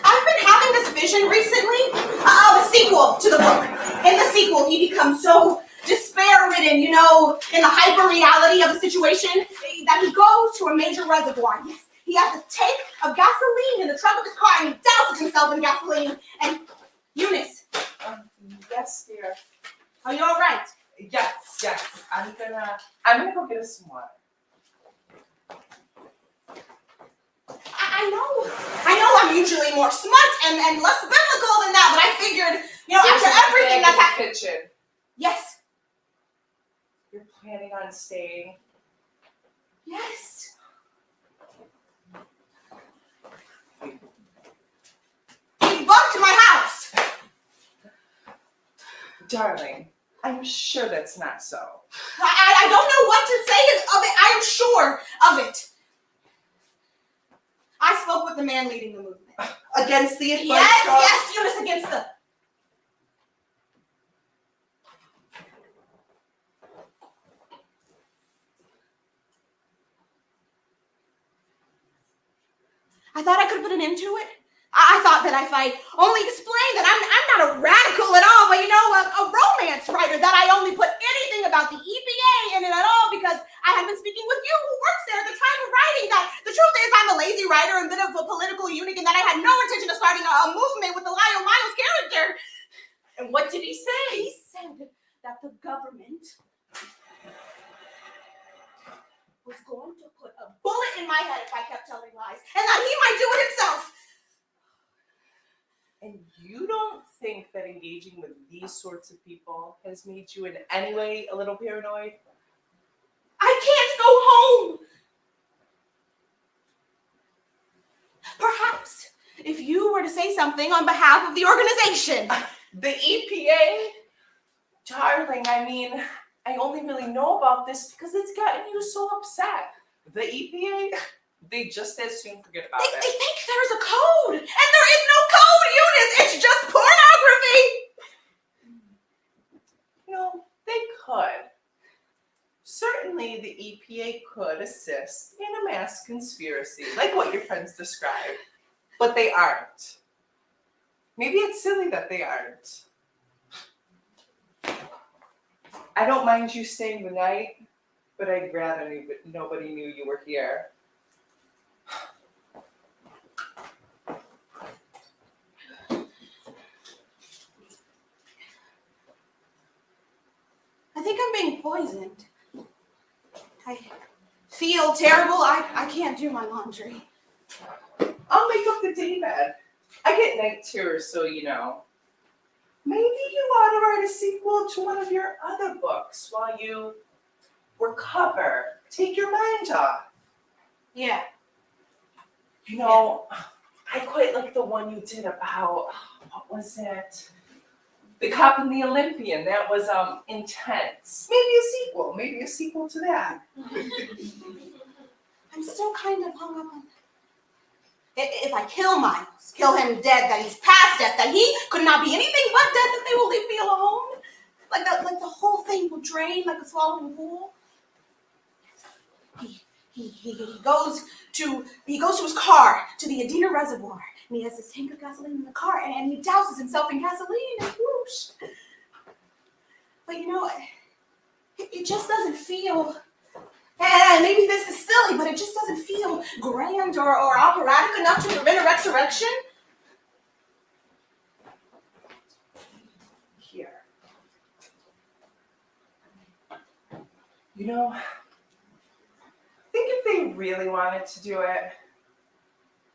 I've been having this vision recently of a sequel to the book. In the sequel, he becomes so despair-ridden, you know, in the hyper-reality of the situation, that he goes to a major reservoir. He has this tank of gasoline in the trunk of his car, and he douses himself in gasoline. And Eunice, Yes, dear. are you all right? Yes. I'm gonna go get us some water. I know I'm usually more smart and less biblical than that, but I figured, you know, after everything that's happened. Kitchen. Yes. You're planning on staying? Yes. He bugged my house. Darling, I'm sure that's not so. I don't know what to say of it. I am sure of it. I spoke with the man leading the movement. Against the advice Yes, Eunice, against the... I thought I could put an end to it. I thought that if I only explained that I'm not a radical at all, but, you know, a romance writer, that I only put anything about the EPA in it at all because I had been speaking with you who works there at the time of writing that the truth is I'm a lazy writer and a bit of a political eunuch and that I had no intention of starting a movement with the Lyle Miles character. And what did he say? He said that the government was going to put a bullet in my head if I kept telling lies and that he might do it himself. And you don't think that engaging with these sorts of people has made you in any way a little paranoid? I can't go home. Perhaps if you were to say something on behalf of the organization. The EPA? Darling, I mean, I only really know about this because it's gotten you so upset. The EPA? They just as soon forget about They it. think there's a code, and there is no code, Eunice. It's just pornography. You know, they could. Certainly the EPA could assist in a mass conspiracy, like what your friends described. But they aren't. Maybe it's silly that they aren't. I don't mind you staying the night, but I'd rather nobody knew you were here. I think I'm being poisoned. I feel terrible. I can't do my laundry. I'll make up the day bed. I get night terrors, so you know. Maybe you ought to write a sequel to one of your other books while you recover. Take your mind off. Yeah. You know, I quite like the one you did about, what was it? The Cop and the Olympian. That was intense. Maybe a sequel to that. I'm still kind of hung up on if I kill Miles, kill him dead, that he's past death, that he could not be anything but dead, that they will leave me alone. Like the whole thing will drain like a swallowing pool. He goes to his car, to the Adena Reservoir, and he has this tank of gasoline in the car, and he douses himself in gasoline, and whoosh. But you know, it just doesn't feel, and maybe this is silly, but it just doesn't feel grand or operatic enough to prevent a resurrection. Here. You know, I think if they really wanted to do it,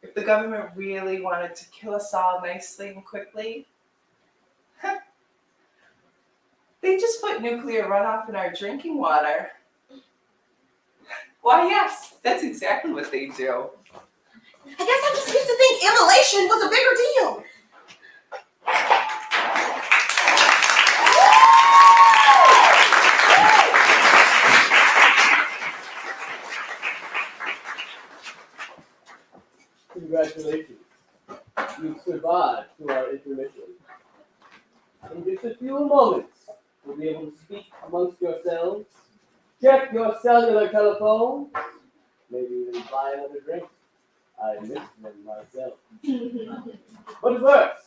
if the government really wanted to kill us all nicely and quickly, they just put nuclear runoff in our drinking water. Why, yes, that's exactly what they do. I guess I just used to think immolation was a bigger deal. Congratulations. You've survived to our intermission. In just a few moments, you'll be able to speak amongst yourselves, check your cellular telephone, maybe even buy another drink. I miss them myself. But first,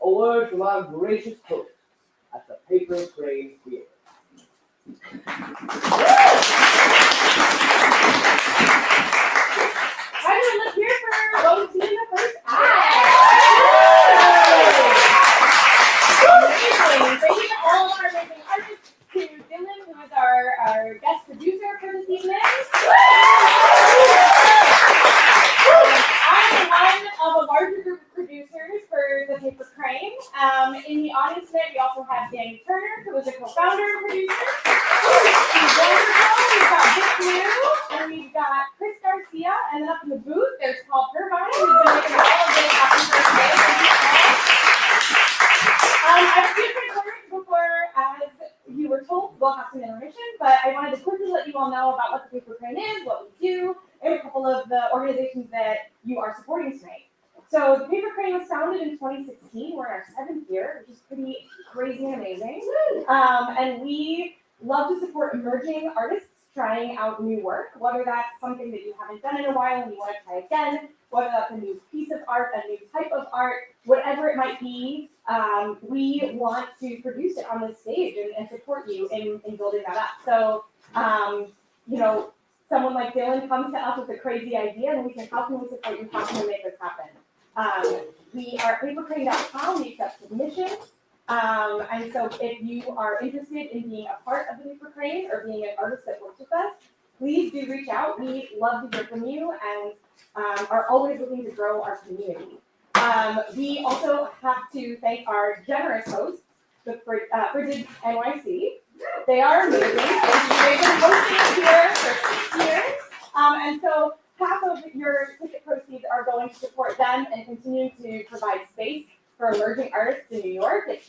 a word from our gracious host at the Paper Kraine Theater. Everyone, let's hear for what we see in the first act. Thank you all of our amazing artists, to Dylan, who is our guest producer for this evening. I'm one of a larger group of producers for the Paper Kraine. In the audience tonight, we also have Danny Turner, who is a co-founder and producer. He's wonderful. We've got Vic Blue, and we've got Chris Garcia, and then up in the booth, there's Paul Purvine, who's been making all of this happen for us today. Thank you, Paul. I have a few quick words before, as you were told, we'll have some intermission, but I wanted to quickly let you all know about what the Paper Kraine is, what we do, and a couple of the organizations that you are supporting tonight. So the Paper Kraine was founded in 2016. We're in our 7th year, which is pretty crazy and amazing. And we love to support emerging artists trying out new work, whether that's something that you haven't done in a while and you want to try again, whether that's a new piece of art, a new type of art, whatever it might be. We want to produce it on this stage and support you in building that up. So, you know, someone like Dylan comes to us with a crazy idea and we say, how can we support you? How can we make this happen? We are at paperkraine.com. We accept submissions. And so if you are interested in being a part of the Paper Kraine or being an artist that works with us, please do reach out. We love to hear from you and are always looking to grow our community. We also have to thank our generous hosts, the Frigid NYC. They are amazing. They've been hosting us here for 6 years. And so half of your ticket proceeds are going to support them and continue to provide space for emerging artists in New York. It's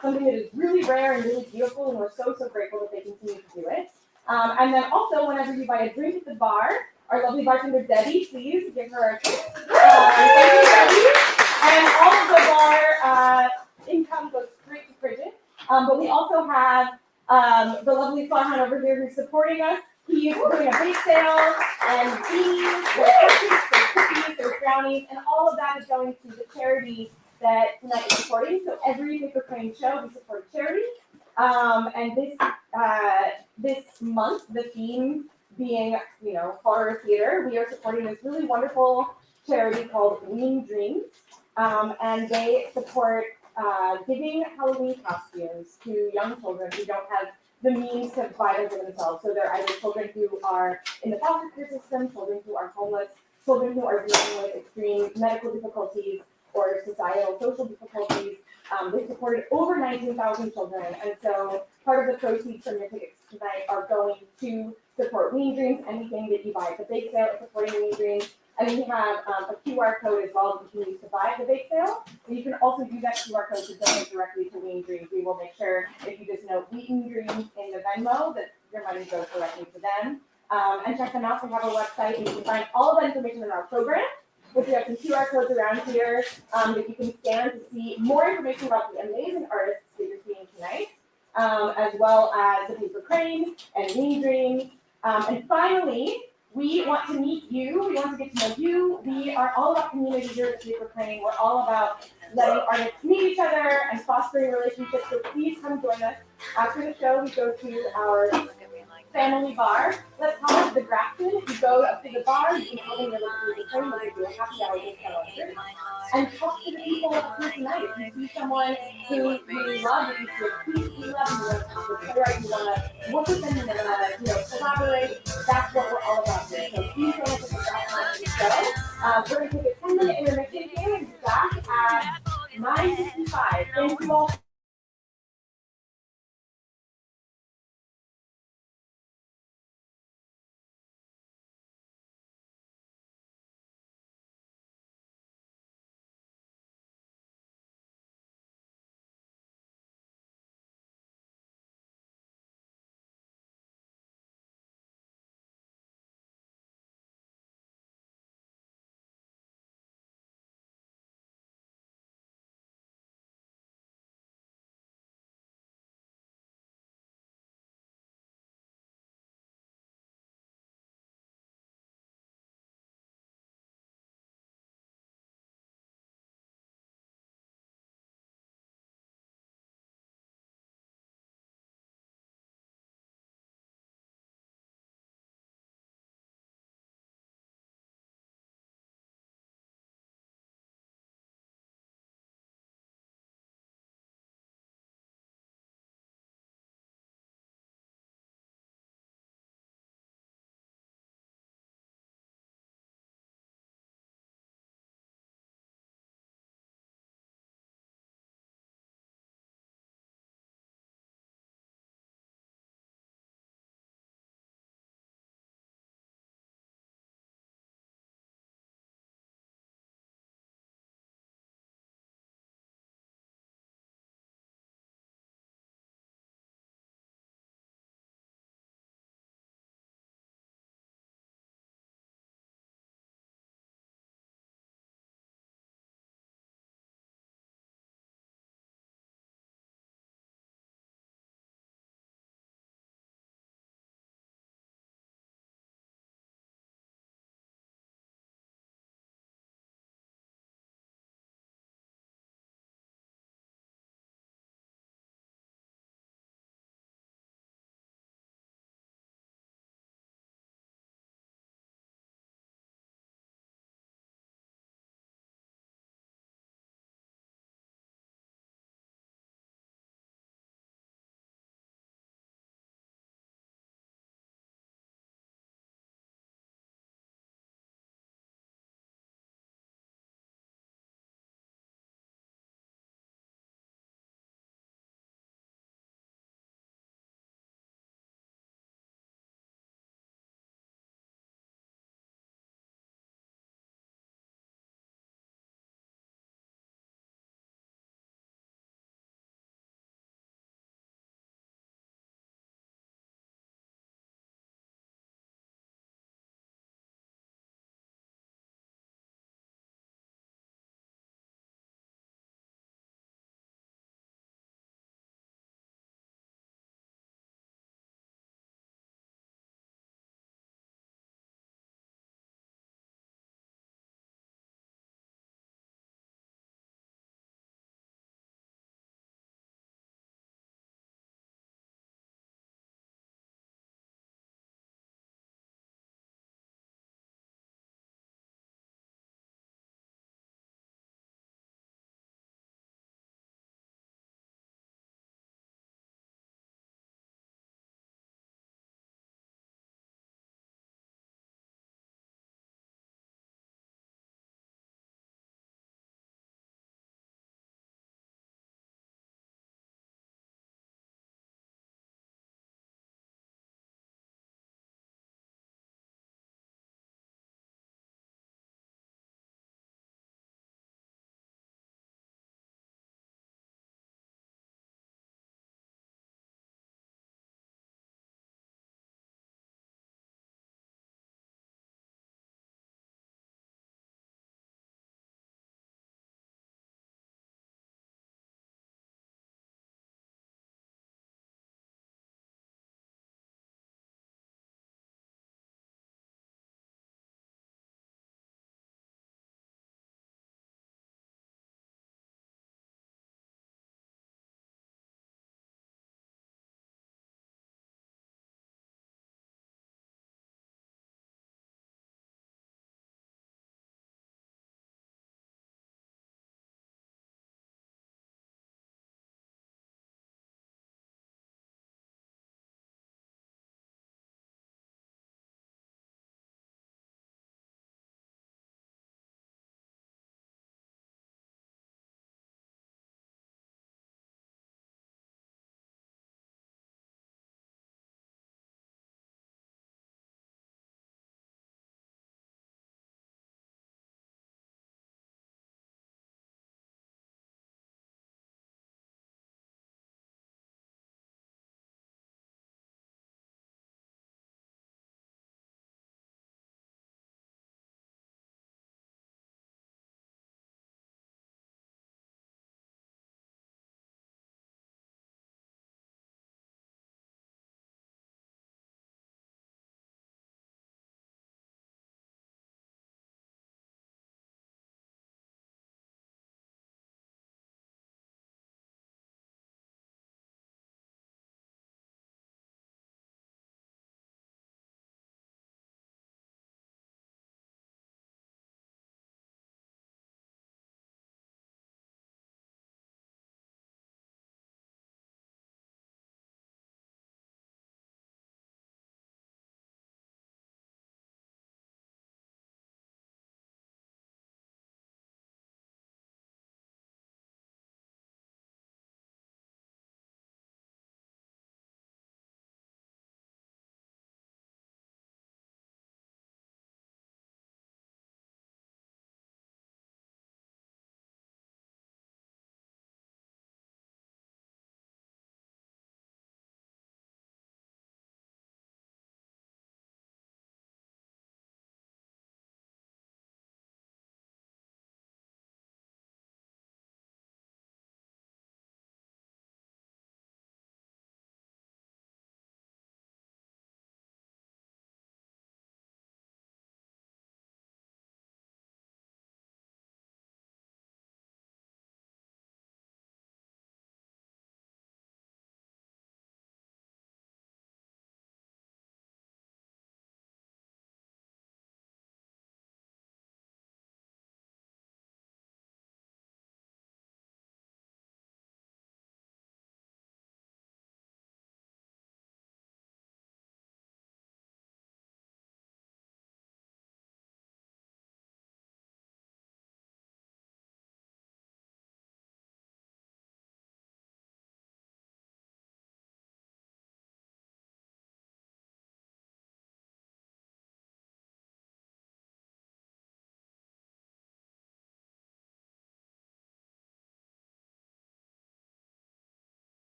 something that is really rare and really beautiful, and we're so grateful that they continue to do it. And then also, whenever you buy a drink at the bar, our lovely bartender Debbie, please give her a drink. Thank you, Debbie. And all of the bar income goes straight to Frigid. But we also have the lovely Farhan over here who's supporting us. He's doing a bake sale and beans, there's cookies, there's brownies, and all of that is going to the charity that tonight is supporting. So every Paper Kraine show, we support charity. And this this month, the theme being, horror theater, we are supporting this really wonderful charity called Ween Dreams. And they support giving Halloween costumes to young children who don't have the means to buy them for themselves. So they're either children who are in the foster care system, children who are homeless, children who are dealing with extreme medical difficulties or societal social difficulties. They supported over 19,000 children, and so part of the proceeds from your tickets tonight are going to support Ween Dreams. Anything that you buy at the bake sale is supporting Ween Dreams. And we have a QR code as well that you can use to buy at the bake sale. And you can also use that QR code to donate directly to Ween Dreams. We will make sure if you just note Ween Dreams in the Venmo that your money goes directly to them. And check them out. We have a website and you can find all of that information in our program, which we have some QR codes around here that you can scan to see more information about the amazing artists that you're seeing tonight, as well as the paper Kraine and Ween Dreams. And finally, we want to meet you. We want to get to know you. We are all about community here at Paper Kraine. We're all about letting artists meet each other and fostering relationships. So please come join us. After the show, we go to our family bar. Let's call it the Grafton. You go up to the bar, you can tell them you're looking for Kraine, we'll do a happy hour discount on drinks. And talk to the people up here tonight. If you see someone who you love, if you see a piece you love, you want to playwright, you want to work with them, you want to collaborate, that's what we're all about here. So please join us at the Grafton after the show. We're going to take a 10-minute intermission here and be back at 9:55. Thank you all.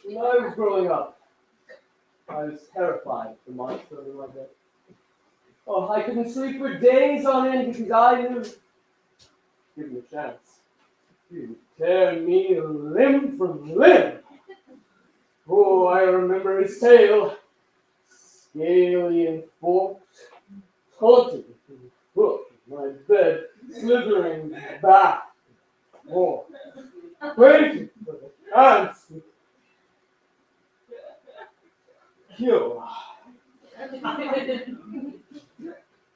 When I was growing up, I was terrified of the monster like that. Oh, I couldn't sleep for days on end because I knew, given a chance, he would tear me limb from limb. Oh, I remember his tail, scaly and forked, taunting the foot of my bed, slithering back, more, waiting for the chance to kill.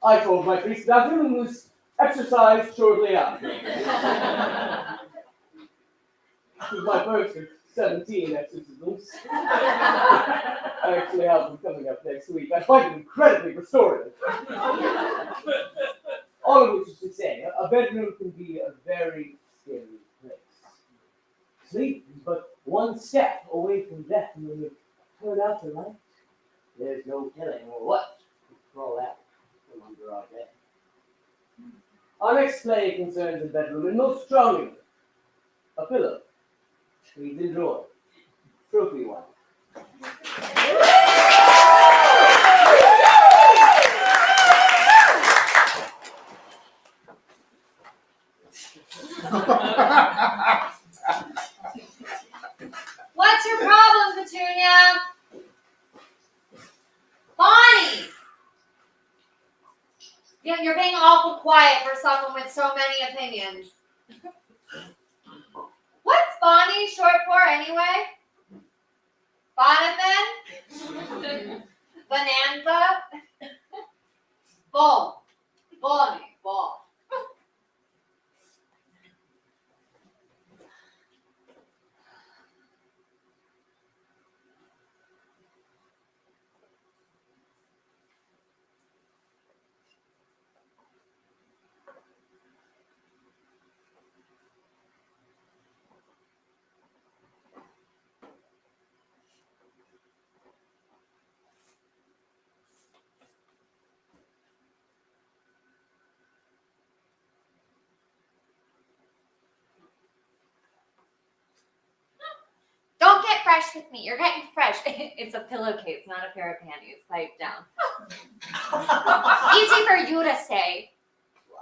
I told my priest about him and was exercised shortly after. This was my first of 17 exorcisms. I actually have them coming up next week. I find it incredibly restorative. All of which is to say, a bedroom can be a very scary place. Sleep is but one step away from death, and when you turn out the light, there's no telling what could crawl out from under our bed. Our next play concerns a bedroom, and most strongly, a pillow. Please enjoy. Trophy one. What's your problem, Petunia? Bonnie! Yeah, you're being awful quiet for someone with so many opinions. What's Bonnie short for anyway? Bonathan? Bonanza? Bull. Bonnie. Bull. Don't get fresh with me. You're getting fresh. It's a pillowcase, not a pair of panties. Pipe down. Easy for you to say.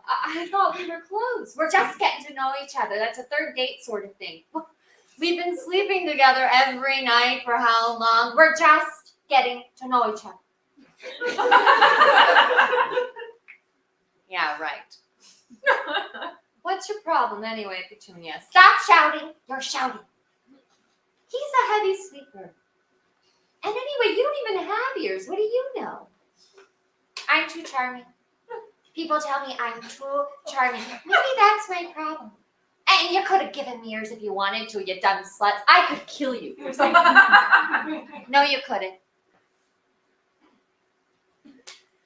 I thought we were close. We're just getting to know each other. That's a third date sort of thing. We've been sleeping together every night for how long? We're just getting to know each other. Yeah, right. What's your problem anyway, Petunia? Stop shouting. You're shouting. He's a heavy sleeper. And anyway, you don't even have ears. What do you know? I'm too charming. People tell me I'm too charming. Maybe that's my problem. And you could have given me ears if you wanted to, you dumb slut. I could kill you. No, you couldn't.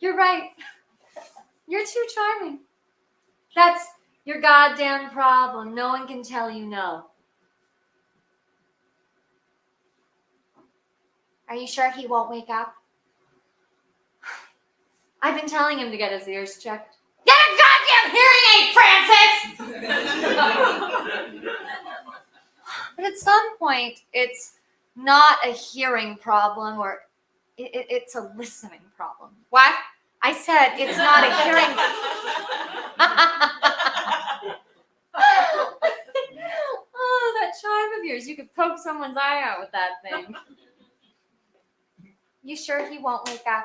You're right. You're too charming. That's your goddamn problem. No one can tell you no. Are you sure he won't wake up? I've been telling him to get his ears checked. Get a goddamn hearing aid, Francis! But at some point, it's not a hearing problem, or it's a listening problem. What? I said it's not a hearing. Oh, that chime of of yours. You could poke someone's eye out with that thing. You sure he won't wake up?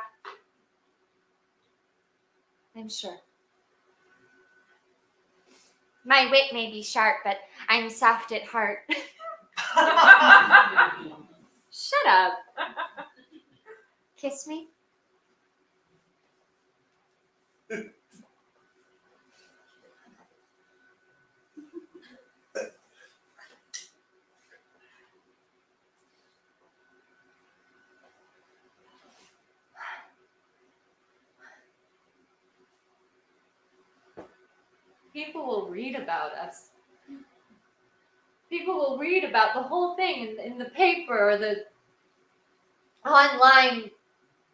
I'm sure. My wit may be sharp, but I'm soft at heart. Shut up. Kiss me. People will read about us. People will read about the whole thing in the paper or the online,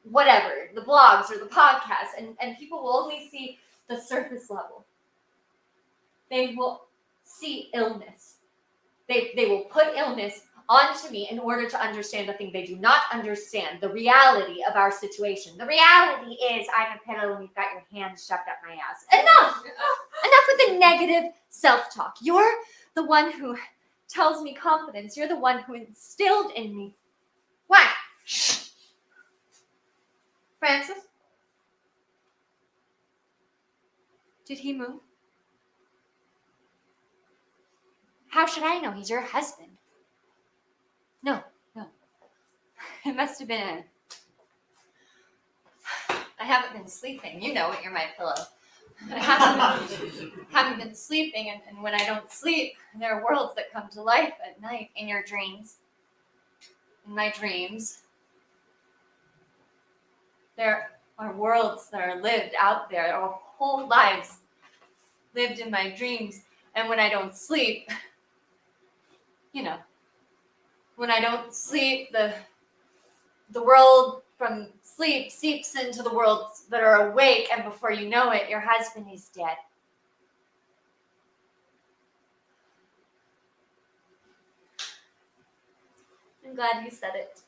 whatever, the blogs or the podcasts, and people will only see the surface level. They will see illness. They will put illness onto me in order to understand the thing. They do not understand the reality of our situation. The reality is I'm a pillow and you've got your hands shoved up my ass. Enough! Enough with the negative self-talk. You're the one who tells me confidence. You're the one who instilled in me. What? Francis? Did he move? How should I know? He's your husband. No. It must have been I haven't been sleeping. You know it, you're my pillow. I haven't been sleeping, and when I don't sleep, there are worlds that come to life at night. In your dreams. In my dreams. There are worlds that are lived out there, our whole lives lived in my dreams. And when I don't sleep, when I don't sleep, the world from sleep seeps into the worlds that are awake, and before you know it, your husband is dead. I'm glad you said it.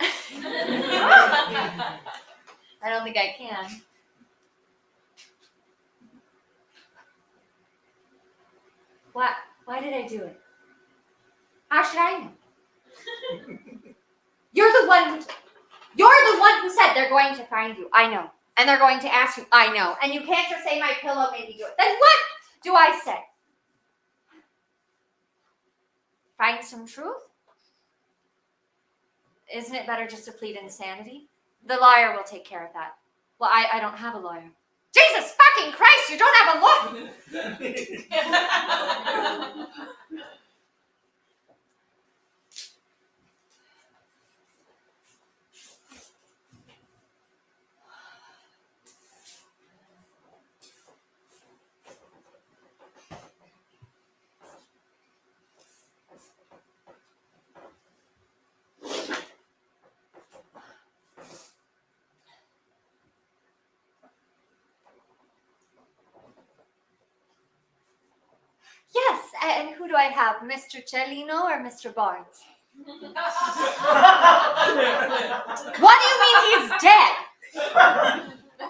I don't think I can. Why did I do it? How should I know? You're the one who said they're going to find you. I know. And they're going to ask you. I know. And you can't just say my pillow made me do it. Then what do I say? Find some truth? Isn't it better just to plead insanity? The lawyer will take care of that. Well, I don't have a lawyer. Jesus fucking Christ, you don't have a lawyer! Yes, and who do I have? Mr. Cellino or Mr. Barnes? What do you mean he's dead?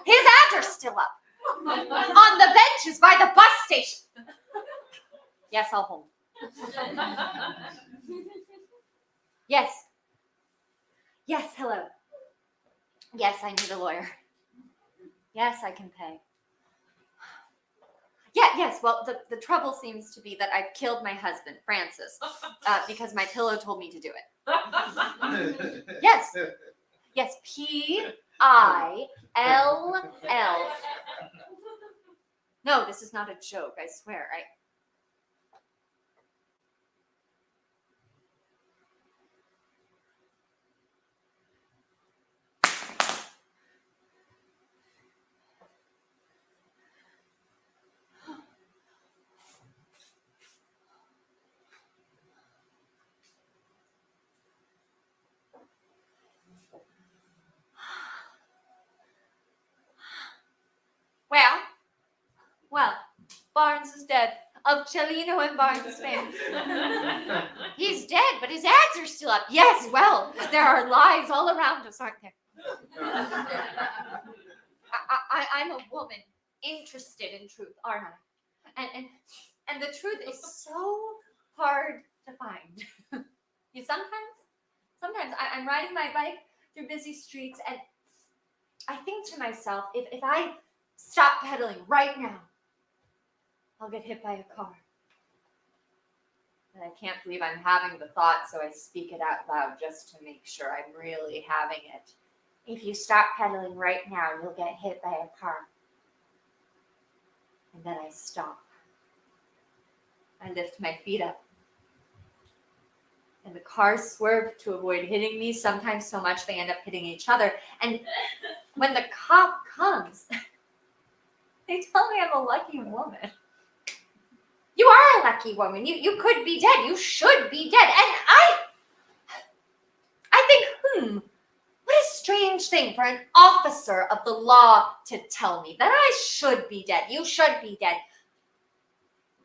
His ads are still up. On the benches by the bus station. Yes, I'll hold. Yes. Yes, hello. Yes, I need a lawyer. Yes, I can pay. Yes, well, the trouble seems to be that I've killed my husband, Francis, because my pillow told me to do it. Yes, P-I-L-L. No, this is not a joke, I swear. Well, Barnes is dead. Of Cellino and Barnes fame. He's dead, but his ads are still up. Yes, well, there are lies all around us, aren't there? I'm a woman interested in truth, aren't I? And the truth is so hard to find. sometimes I'm riding my bike through busy streets and I think to myself, if I stop pedaling right now, I'll get hit by a car. And I can't believe I'm having the thought, so I speak it out loud just to make sure I'm really having it. If you stop pedaling right now, you'll get hit by a car. And then I stop. I lift my feet up. And the cars swerve to avoid hitting me, sometimes so much they end up hitting each other. And when the cop comes, they tell me I'm a lucky woman. You are a lucky woman. You could be dead. You should be dead. And I think, what a strange thing for an officer of the law to tell me that I should be dead. You should be dead.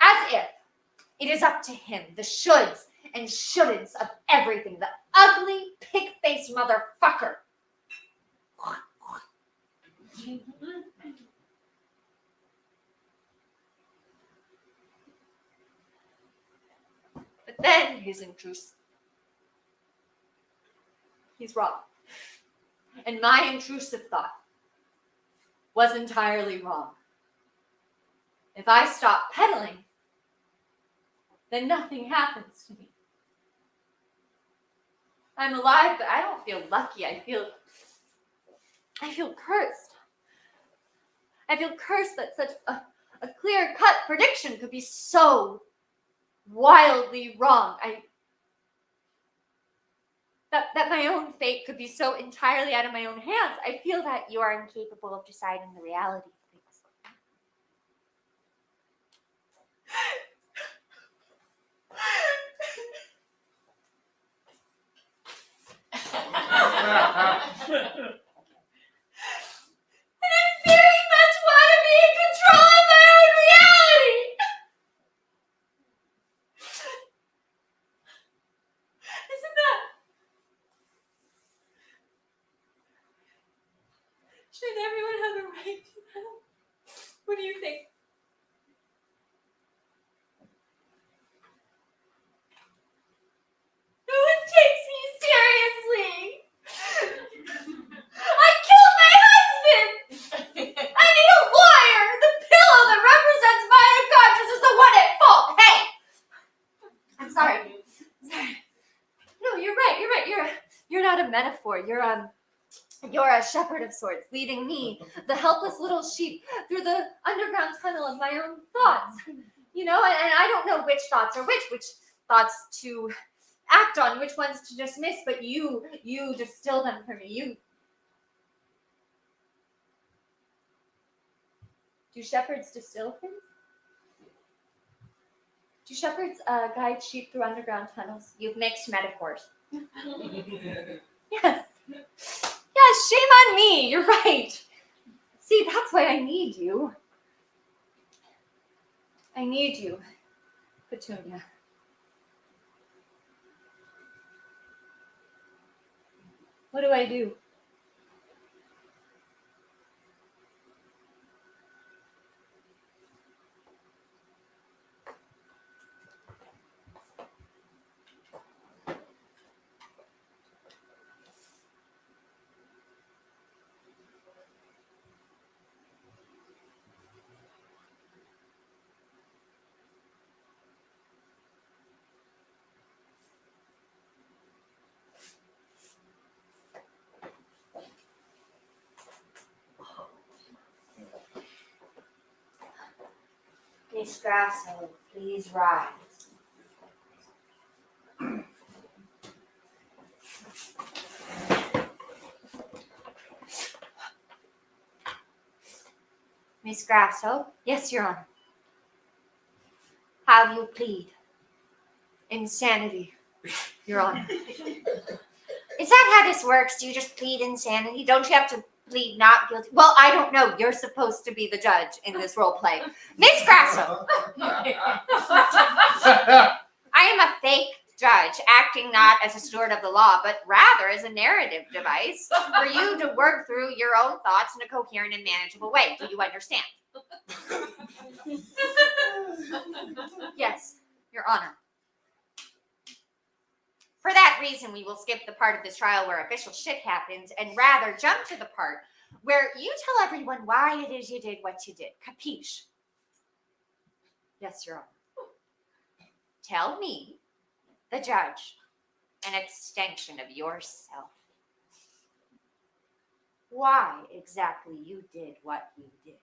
As if it is up to him, the shoulds and shouldn'ts of everything, the ugly, pig-faced motherfucker. But then he's intrusive. He's wrong. And my intrusive thought was entirely wrong. If I stop pedaling, then nothing happens to me. I'm alive, but I don't feel lucky. I feel cursed. I feel cursed that such a clear-cut prediction could be so wildly wrong. That my own fate could be so entirely out of my own hands. I feel that you are incapable of deciding the reality of things. And I very much want to be in control of my own reality. Isn't that? Should everyone have the right to know? What do you think? No one takes me seriously. I killed my husband. I need a lawyer. The pillow that represents my unconscious is the one at fault. Hey, I'm sorry. No, you're right. You're not a metaphor. You're a shepherd of sorts, leading me, the helpless little sheep, through the underground tunnel of my own thoughts. You know, and I don't know which thoughts are which thoughts to act on, which ones to dismiss, but you distill them for me. Do shepherds distill things? Do shepherds guide sheep through underground tunnels? You've mixed metaphors. Yes. Yes, shame on me. You're right. See, that's why I need you. I need you, Petunia. What do I do? Miss Grasso, please rise. Miss Grasso? Yes, Your Honor. How do you plead? Insanity, Your Honor. Is that how this works? Do you just plead insanity? Don't you have to plead not guilty? Well, I don't know. You're supposed to be the judge in this role play. Miss Grasso! I am a fake judge, acting not as a steward of the law, but rather as a narrative device for you to work through your own thoughts in a coherent and manageable way. Do you understand? Yes, Your Honor. For that that reason, we will skip the part of this trial where official shit happens and rather jump to the part where you tell everyone why it is you did what you did. Capiche? Yes, Your Honor. Tell me, the judge, an extension of yourself, why exactly you did what you did.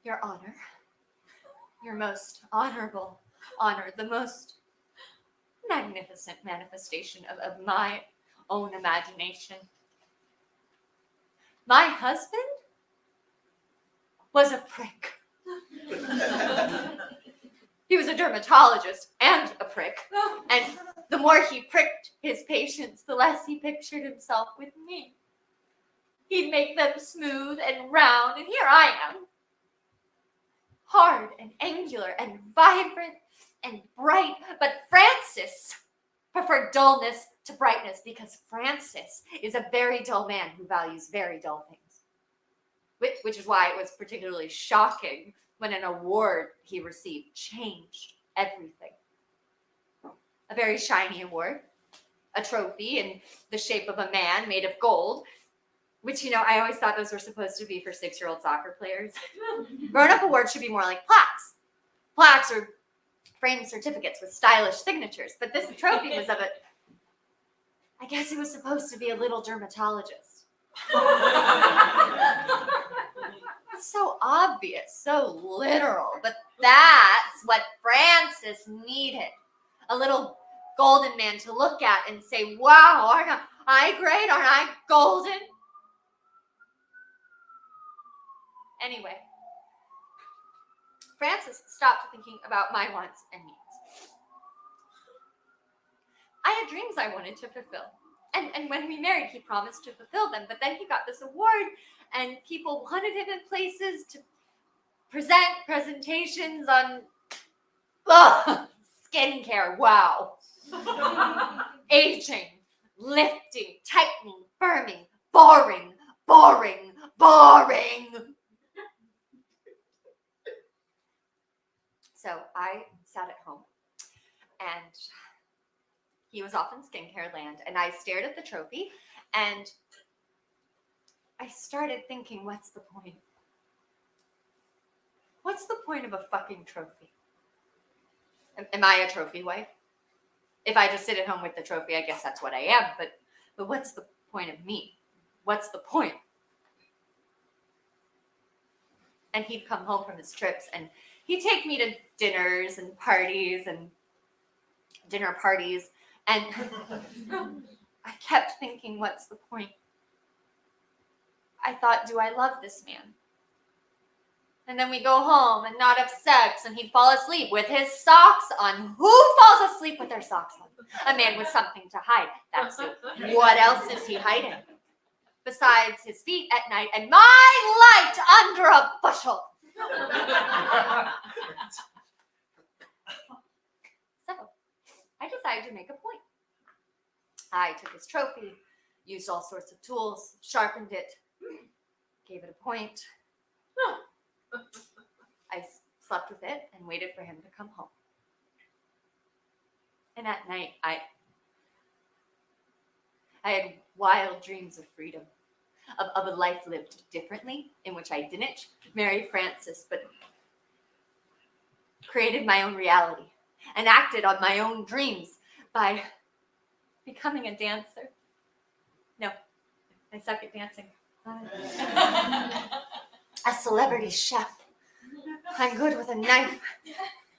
Your Honor, your most honorable honor, the most magnificent manifestation of my own imagination. My husband was a prick. He was a dermatologist and a prick. And the more he pricked his patients, the less he pictured himself with me. He'd make them smooth and round, and here I am, hard and angular and vibrant and bright. But Francis preferred dullness to brightness because Francis is a very dull man who values very dull things. Which is why it was particularly shocking when an award he received changed everything. A very shiny award, a trophy in the shape of a man made of gold, which, I always thought those were supposed to be for 6-year-old soccer players. Grown-up awards should be more like plaques. Plaques are framed certificates with stylish signatures, but this trophy was of I guess it was supposed to be a little dermatologist. It's so obvious, so literal, but that's what Francis needed. A little golden man to look at and say, wow, aren't I great? Aren't I golden? Anyway, Francis stopped thinking about my wants and needs. I had dreams I wanted to fulfill. And when we married, he promised to fulfill them. But then he got this award, and people wanted him in places to present presentations on skincare. Wow. Aging, lifting, tightening, firming, boring, boring, boring. So I sat at home, and he was off in skincare land, and I stared at the trophy, and I started thinking, what's the point? What's the point of a fucking trophy? Am I a trophy wife? If I just sit at home with the trophy, I guess that's what I am, but what's the point of me? What's the point? And he'd come home from his trips, and he'd take me to dinners and parties and dinner parties. And I kept thinking, what's the point? I thought, do I love this man? And then we go home and not have sex, and he'd fall asleep with his socks on. Who falls asleep with their socks on? A man with something to hide. That's it. What else is he hiding? Besides his feet at night and my light under a bushel. So, I decided to make a point. I took his trophy, used all sorts of tools, sharpened it, gave it a point. I slept with it and waited for him to come home. And at night, I had wild dreams of freedom, of a life lived differently, in which I didn't marry Francis, but created my own reality and acted on my own dreams by becoming a dancer. No, I suck at dancing. A celebrity chef. I'm good with a knife.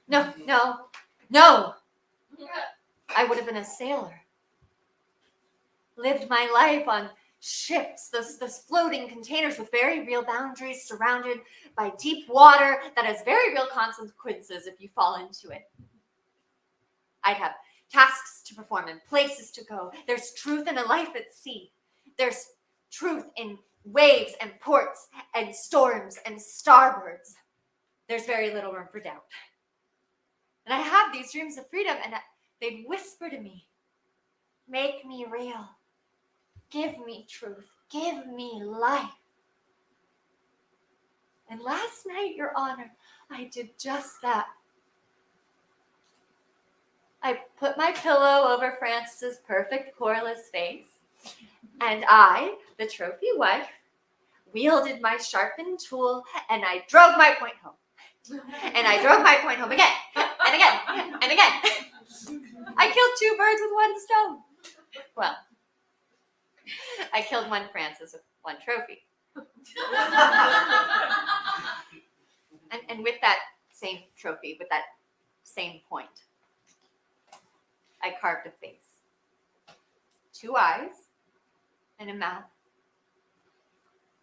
No. I would have been a sailor. Lived my life on ships, those floating containers with very real boundaries surrounded by deep water that has very real consequences if you fall into it. I'd have tasks to perform and places to go. There's truth in a life at sea. There's truth in waves and ports and storms and starboards. There's very little room for doubt. And I have these dreams of freedom, and they'd whisper to me, make me real. Give me truth. Give me life. And last night, Your Honor, I did just that. I put my pillow over Francis's perfect, poreless face, and I, the trophy wife, wielded my sharpened tool, and I drove my point home. And I drove my point home again, and again, and again. I killed 2 birds with 1 stone. Well, I killed 1 Francis with 1 trophy. And with that same trophy, with that same point, I carved a face, 2 eyes, and a mouth.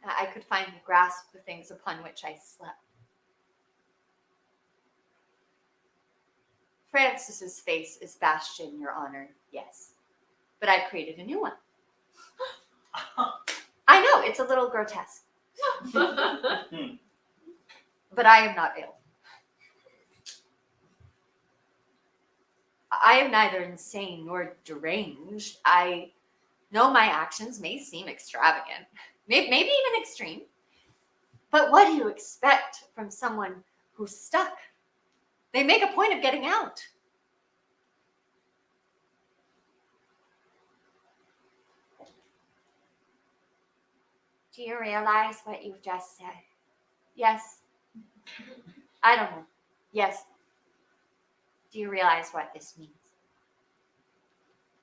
I could finally grasp the things upon which I slept. Francis's face is Bastion, Your Honor, yes. But I created a new one. I know, it's a little grotesque. But I am not ill. I am neither insane nor deranged. I know my actions may seem extravagant, maybe even extreme. But what do you expect from someone who's stuck? They make a point of getting out. Do you realize what you've just said? Yes. I don't know. Yes. Do you realize what this means?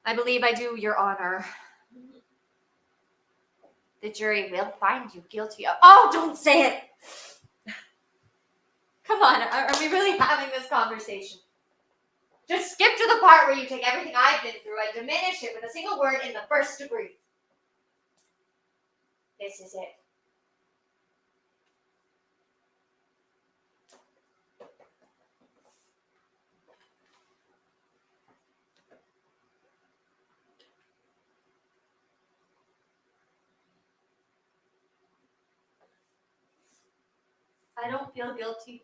I believe I do, Your Honor. The jury will find you guilty of... Oh, don't say it! Come on, are we really having this conversation? Just skip to the part where you take everything I've been through and diminish it with a single word in the first degree. This is it. I don't feel guilty.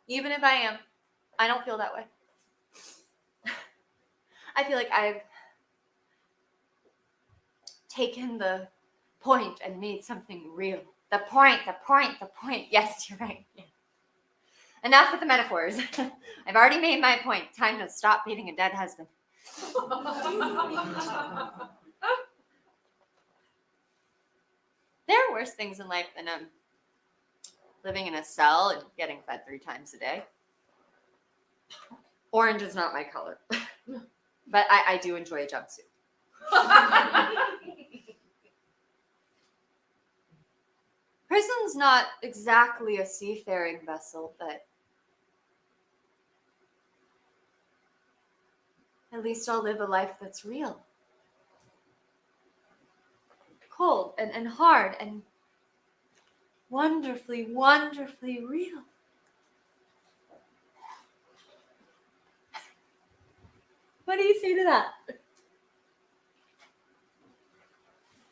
Even if I am, I don't feel that way. I feel like I've taken the point and made something real. The point. Yes, you're right. Yeah. Enough with the metaphors. I've already made my point. Time to stop beating a dead husband. There are worse things in life than living in a cell and getting fed 3 times a day. Orange is not my color, but I do enjoy a jumpsuit. Prison's not exactly a seafaring vessel, but at least I'll live a life that's real. Cold and hard and wonderfully, wonderfully real. What do you say to that?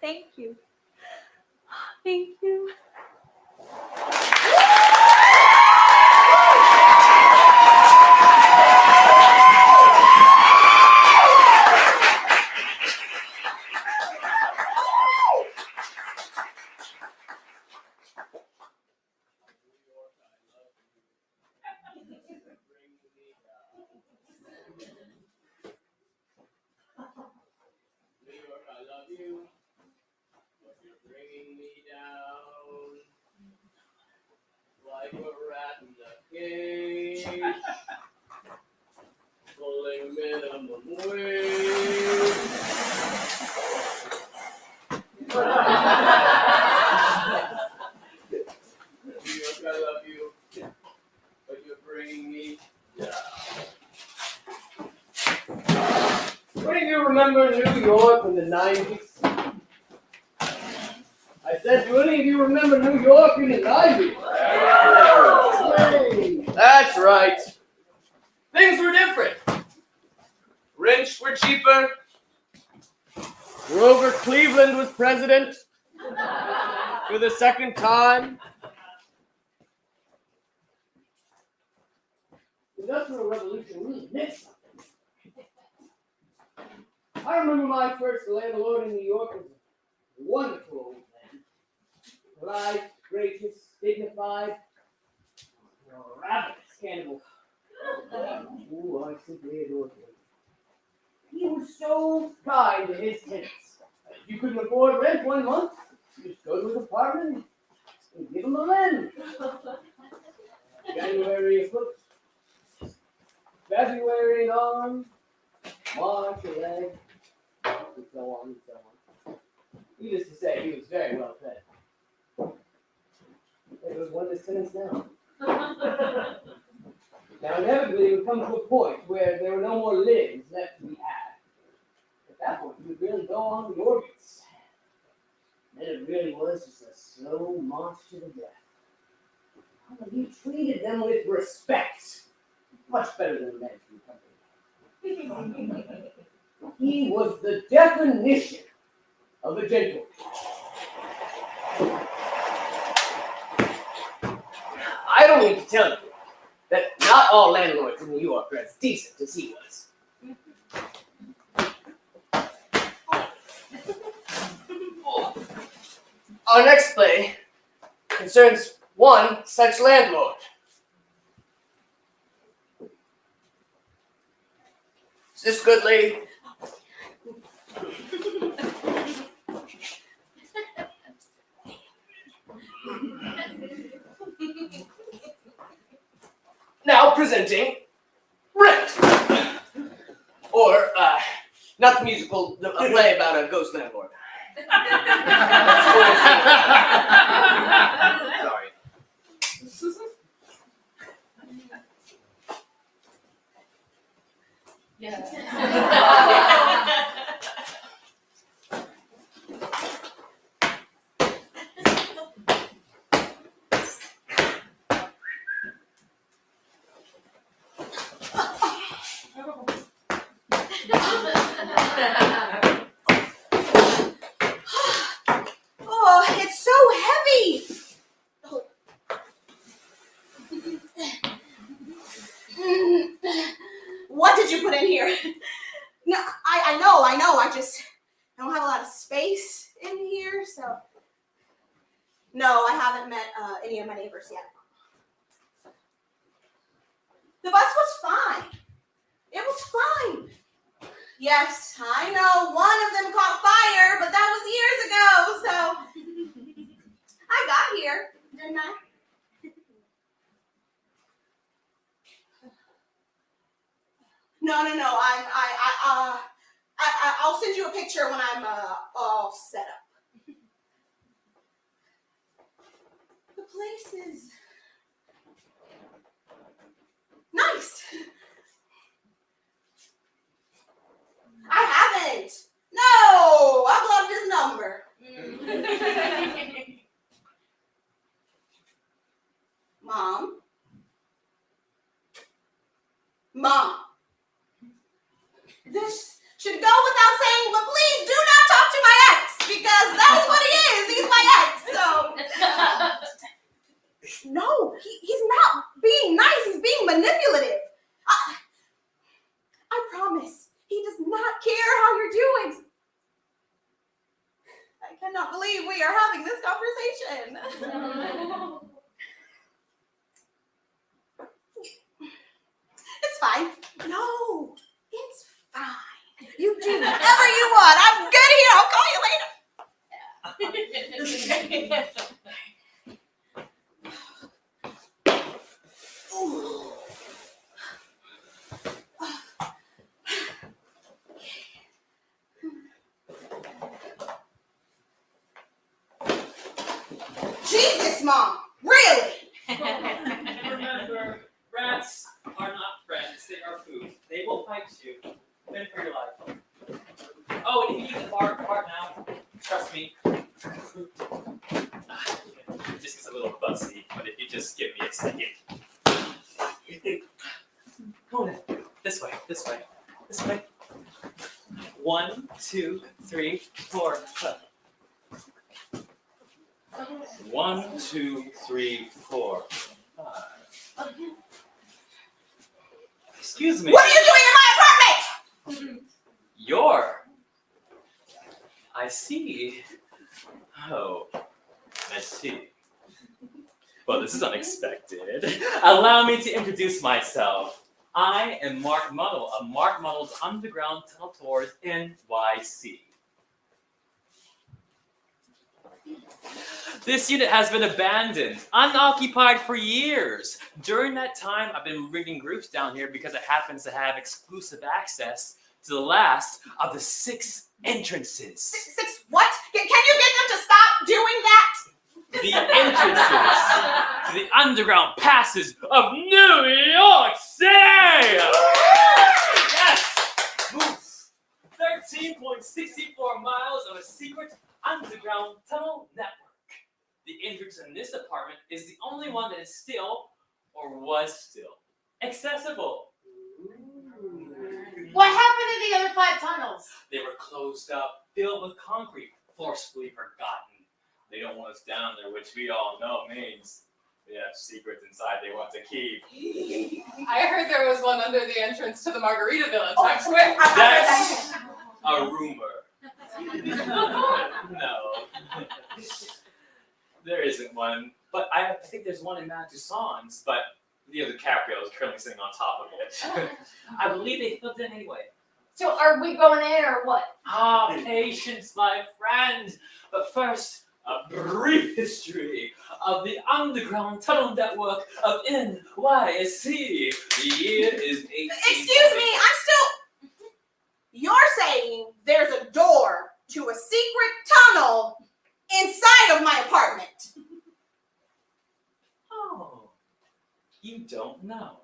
Thank you. Thank you. Like a rat in the cage, pulling minimum wage. New York, I love you, but you're bringing me down. What do you remember New York in the 90s? I said, do any of you remember New York in the 90s? That's right. Things were different. Rents were cheaper. Grover Cleveland was president for the 2nd time. The Industrial Revolution really meant something. I remember my first landlord in New York was a wonderful old man. Polite, gracious, dignified, ravenous cannibal. Oh, I simply adored him. He was so kind to his tenants. If you couldn't afford rent 1 month, you just go to his apartment and give him a lend. January afoot, February in arms, March a leg, and so on and so on. Needless to say, he was very well fed. It was one of his tenants now. Now, inevitably, it would come to a point where there were no more limbs left to be had. At that point, you would really go on the organs. Then it really was just a slow march to the death. Oh, you treated them with respect. Much better than men from company. He was the definition of a gentleman. I don't need to tell you that not all landlords in New York are as decent as he was. Our next play concerns one such landlord. Is this good, lady? Now presenting Rent. Or, not the musical, a play about a ghost landlord. Sorry. Oh, it's so heavy. Oh. What did you put in here? No, I know. I don't have a lot of space in here, so. No, I haven't met any of my neighbors yet. The bus was fine. It was fine. Yes, I know one of them caught fire, but that was years ago, so I got here, didn't I? No. I'll send you a picture when I'm all set up. The place is nice. I haven't. No, I blocked his number. Mom. This should go without saying, but please do not talk to my ex, because that is what he is. He's my ex, so. No, he's not being nice. He's being manipulative. I promise. He does not care how you're doing. I cannot believe we are having this conversation. It's fine. No, it's fine. You do whatever you want. I'm good here. I'll call you later. Jesus, Mom. Really? Remember, rats are not friends. They are food. They will fight you. Fend for your life. Oh, and if you need the bar now, trust me. It just gets a little fussy, but if you just give me a second. Come on in. This way. 1, 2, 3, 4. 1, 2, 3, 4, 5. Excuse me. What are you doing in my apartment? I see. Oh. I see. Well, this is unexpected. Allow me to introduce myself. I am Mark Muddle of Mark Muddle's Underground Tunnel Tours NYC. This unit has been abandoned, unoccupied for years. During that time, I've been bringing groups down here because it happens to have exclusive access to the last of the 6 entrances. Six what? Can you get them to stop doing that? The entrances to the underground passes of New York City! Yes! Moose! 13.64 miles of a secret underground tunnel network. The entrance in this apartment is the only one that is still, or was still, accessible. What happened to the other 5 tunnels? They were closed up, filled with concrete, forcefully forgotten. They don't want us down there, which we all know means they have secrets inside they want to keep. I heard there was one under the entrance to the Margaritaville in Times Square. That's a rumor. No. There isn't one, but I think there's one in Matt Toussaint's, but Leo DiCaprio is currently sitting on top of it. I believe they filled in anyway. So are we going in or what? Ah, patience, my friend. But first, a brief history of the underground tunnel network of NYC. The year is 18... Excuse me, I'm still... You're saying there's a door to a secret tunnel inside of my apartment. Oh, you don't know.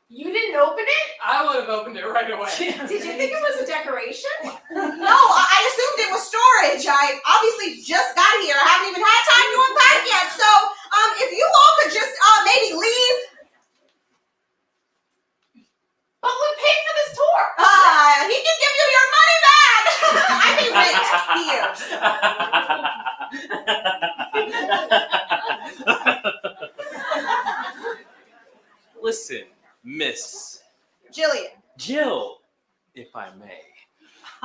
You didn't open it? I would have opened it right away. Did you think it was a decoration? No, I assumed it was storage. I obviously just got here. I haven't even had time to unpack yet. So, if you all could just maybe leave. But we paid for this tour. He can give you your money back. I pay rent here. Listen, Miss Jillian. Jill, if I may.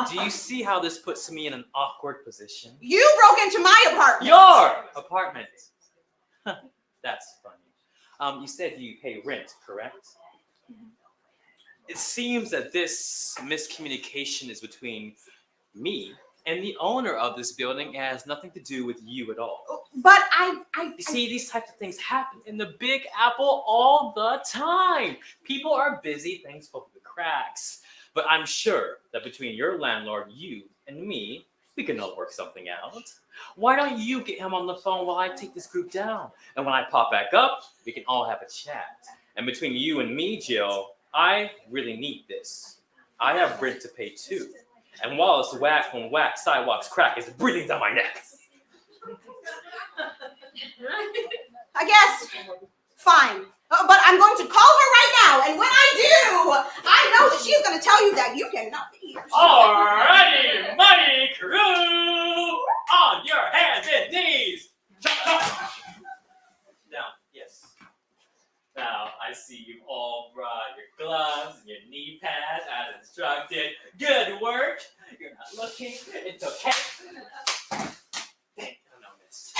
Do you see how this puts me in an awkward position? You broke into my apartment. Your apartment. That's funny. You said you pay rent, correct? It seems that this miscommunication is between me and the owner of this building. It has nothing to do with you at all. But You see, these types of things happen in the Big Apple all the time. People are busy, things fall through the cracks. But I'm sure that between your landlord, you, and me, we can all work something out. Why don't you get him on the phone while I take this group down? And when I pop back up, we can all have a chat. And between you and me, Jill, I really need this. I have rent to pay too. And while it's whack when whack sidewalks crack, it's breathing down my neck. I guess. Fine. But I'm going to call her right now. And when I do, I know that she's going to tell you that you cannot be here. Alrighty, money crew! On your hands and knees! Down, yes. Now, I see you've all brought your gloves and your knee pads as instructed. Good work! You're not looking. It's okay. Thank you, no miss.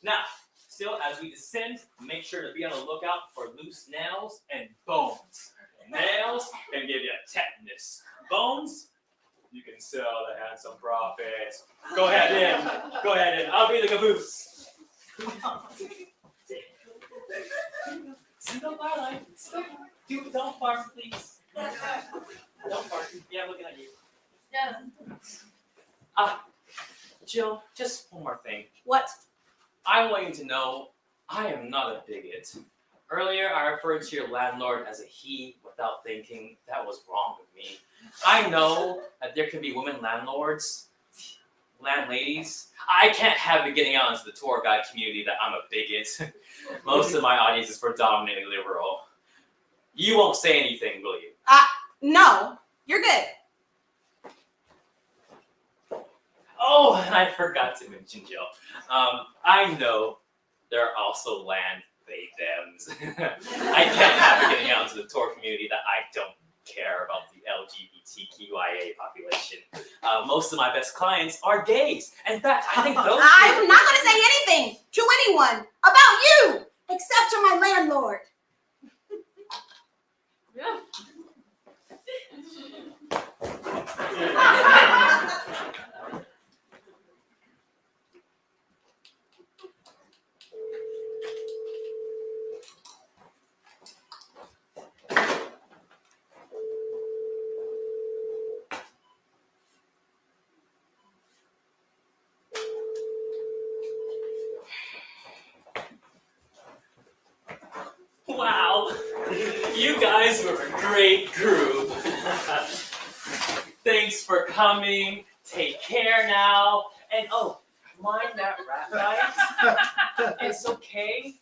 Now, still, as we descend, make sure to be on the lookout for loose nails and bones. Nails can give you tetanus. Bones, you can sell at some profit. Go ahead in. Go ahead in. I'll be the caboose. Single bar line. Don't bark, please. Don't bark. Yeah, I'm looking at you. Jill, just one more thing. What? I want you to know I am not a bigot. Earlier, I referred to your landlord as a he without thinking. That was wrong with me. I know that there can be women landlords, landladies. I can't have it getting out into the tour guide community that I'm a bigot. Most of my audience is predominantly liberal. You won't say anything, will you? No. You're good. Oh, and I forgot to mention, Jill. I know there are also land they-thems. I can't have it getting out into the tour community that I don't care about the LGBTQIA population. Most of my best clients are gays. In fact, I think those. I'm not going to say anything to anyone about you except to my landlord. Wow, you guys were a great group. Thanks for coming. Take care now. And oh, mind that rat bite. It's okay.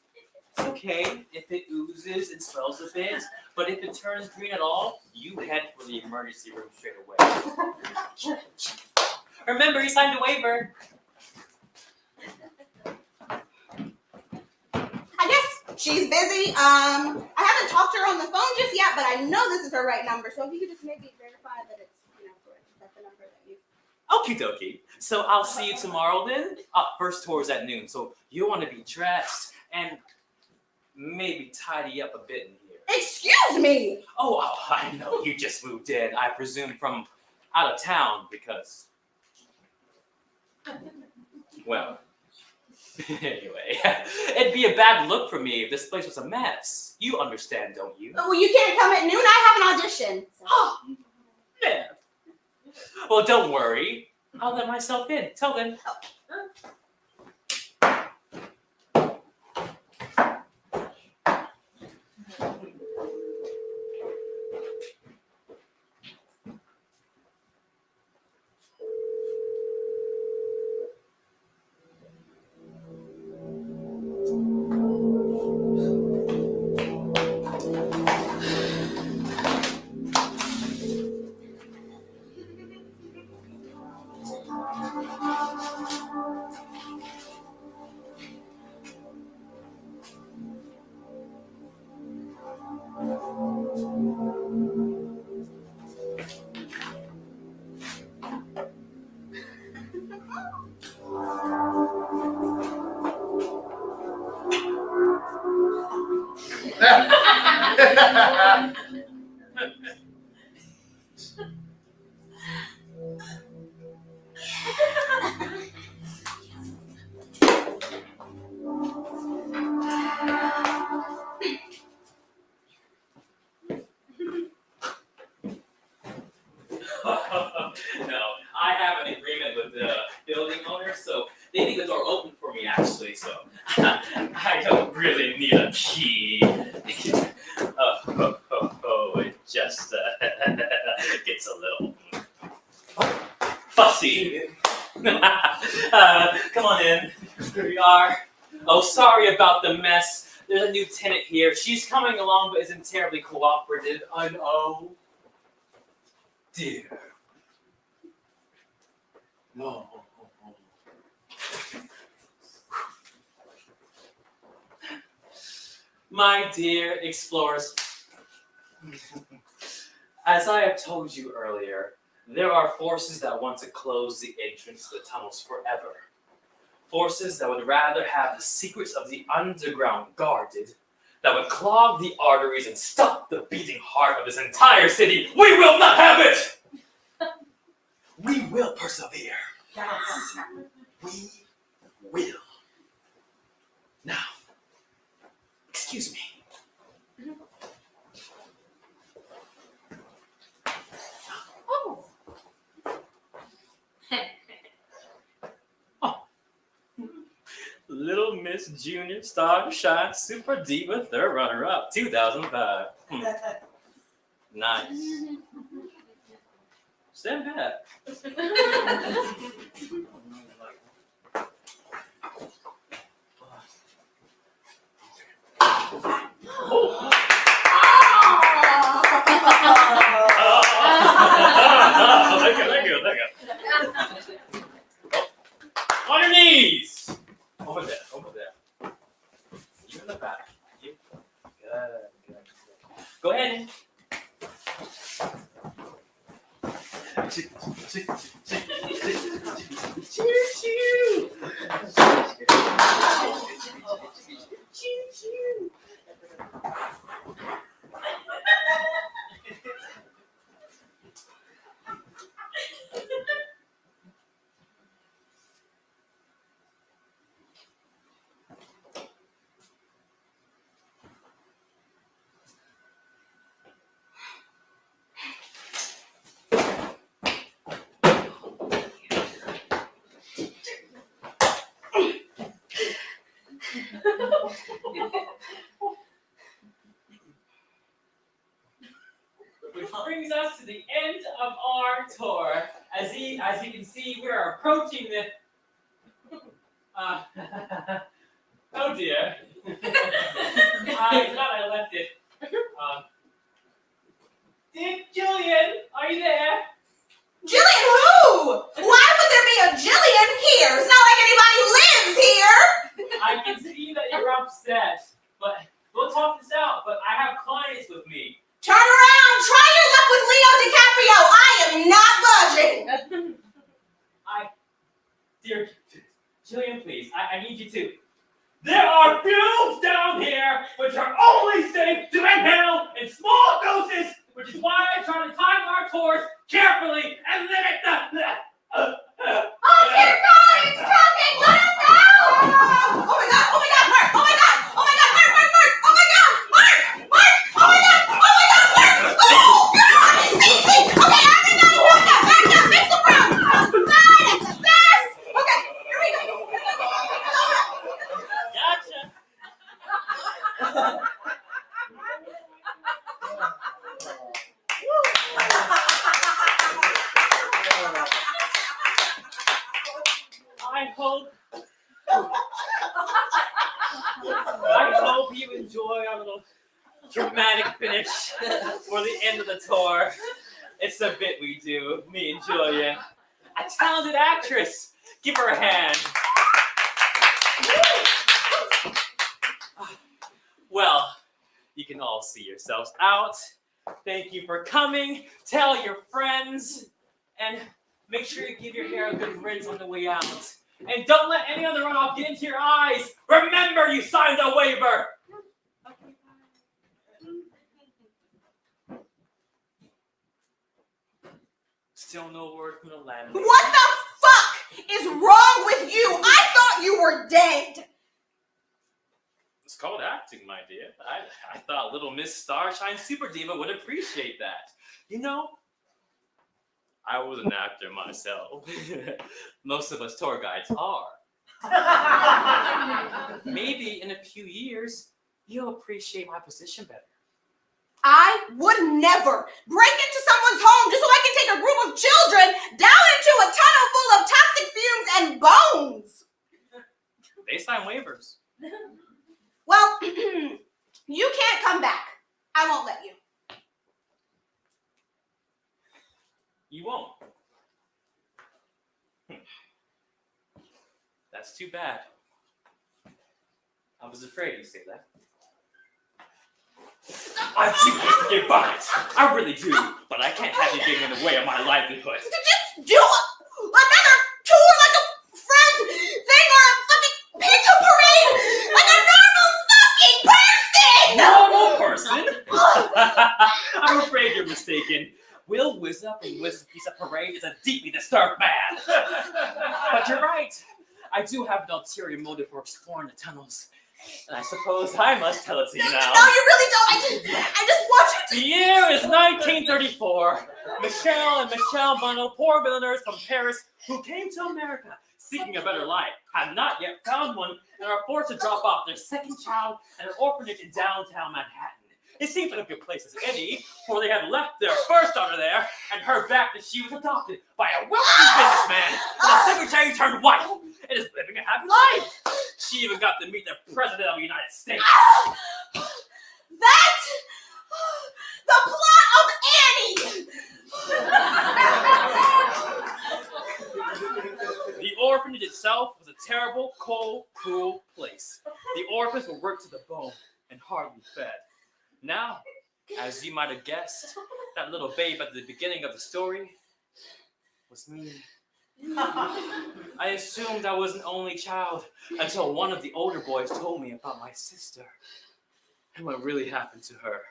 It's okay if it oozes and swells a bit, but if it turns green at all, you head for the emergency room straight away. Remember, you signed a waiver. I guess she's busy. I haven't talked to her on the phone just yet, but I know this is her right number. So if you could just maybe verify that it's, correct. Is that the number that you? Okie dokie. So I'll see you tomorrow then. First tour is at noon, so you want to be dressed and maybe tidy up a bit in here. Excuse me. Oh, I know you just moved in. I presume from out of town because, well, anyway, it'd be a bad look for me if this place was a mess. You understand, don't you? Well, you can't come at noon. I have an audition. Oh, yeah. Well, don't worry. I'll let myself in. Till then. No, I have an agreement with the building owner, so they leave the door open for me actually, so I don't really need a key. It just gets a little fussy. Come on in. Here we are. Oh, sorry about the mess. There's a new tenant here. She's coming along but isn't terribly cooperative. I know. Dear. No. My dear explorers, as I have told you earlier, there are forces that want to close the entrance to the tunnels forever. Forces that would rather have the secrets of the underground guarded, that would clog the arteries and stop the beating heart of this entire city. We will not have it! We will persevere. Yes. We will. Now, excuse me. Oh. Little Miss Junior Star Shine Super Diva Third Runner Up 2005. Nice. Stand back. Thank you. On your knees. Over there. You in the back. You. Good. Go ahead. Which brings us to the end of our tour. As you can see, we are approaching the. Oh dear. I thought I left it. Jillian, are you there? Jillian who? Why would there be a Jillian here? It's not like anybody lives here. I can see that you're upset, but we'll talk this out. But I have clients with me. Turn around. Try your luck with Leo DiCaprio. I am not budging. Dear Jillian, please, I need you to. There are fumes down here which are only safe to inhale in small doses, which is why I try to time our tours carefully and limit the. Oh dear God, it's coming! Let us go! Oh my God! Oh my God! Mark! Oh my God! Oh my God! Mark! Mark! Mark! Oh my God! Mark! Mark! Oh my God! Oh my God! Mark! Oh God! It's easy! Okay, everybody back up! Back up! Make some room! Outside! It's a mess! Okay, here we go. Gotcha. I hope you enjoy our little dramatic finish for the end of the tour. It's a bit we do, me and Julia. A talented actress. Give her a hand. Well, you can all see yourselves out. Thank you for coming. Tell your friends. And make sure you give your hair a good rinse on the way out. And don't let any other runoff get into your eyes. Remember, you signed a waiver. Still no word from the landlady. What the fuck is wrong with you? I thought you were dead. It's called acting, my dear. I thought little Miss Starshine Super Diva would appreciate that. You know, I was an actor myself. Most of us tour guides are. Maybe in a few years, you'll appreciate my position better. I would never break into someone's home just so I can take a group of children down into a tunnel full of toxic fumes and bones. They sign waivers. Well, you can't come back. I won't let you. You won't. That's too bad. I was afraid you'd say that. I do hate to get by it. I really do. But I can't have you getting in the way of my livelihood. Just do another tour like a friend thing or a fucking pizza parade like a normal fucking person. Normal person? I'm afraid you're mistaken. Will Whiz Up and Whiz Pizza Parade is a deeply disturbed man. But you're right. I do have an ulterior motive for exploring the tunnels. And I suppose I must tell it to you now. No, you really don't. I just want you to. The year is 1934. Michelle and Michelle Bono, poor milliners from Paris who came to America seeking a better life, have not yet found one and are forced to drop off their second child at an orphanage in downtown Manhattan. It seemed like a good place as any, for they had left their first daughter there and heard back that she was adopted by a wealthy businessman and a secretary turned wife and is living a happy life. She even got to meet the President of the United States. That's the plot of Annie. The orphanage itself was a terrible, cold, cruel place. The orphans were worked to the bone and hardly fed. Now, as you might have guessed, that little babe at the beginning of the story was me. I assumed I was an only child until one of the older boys told me about my sister and what really happened to her.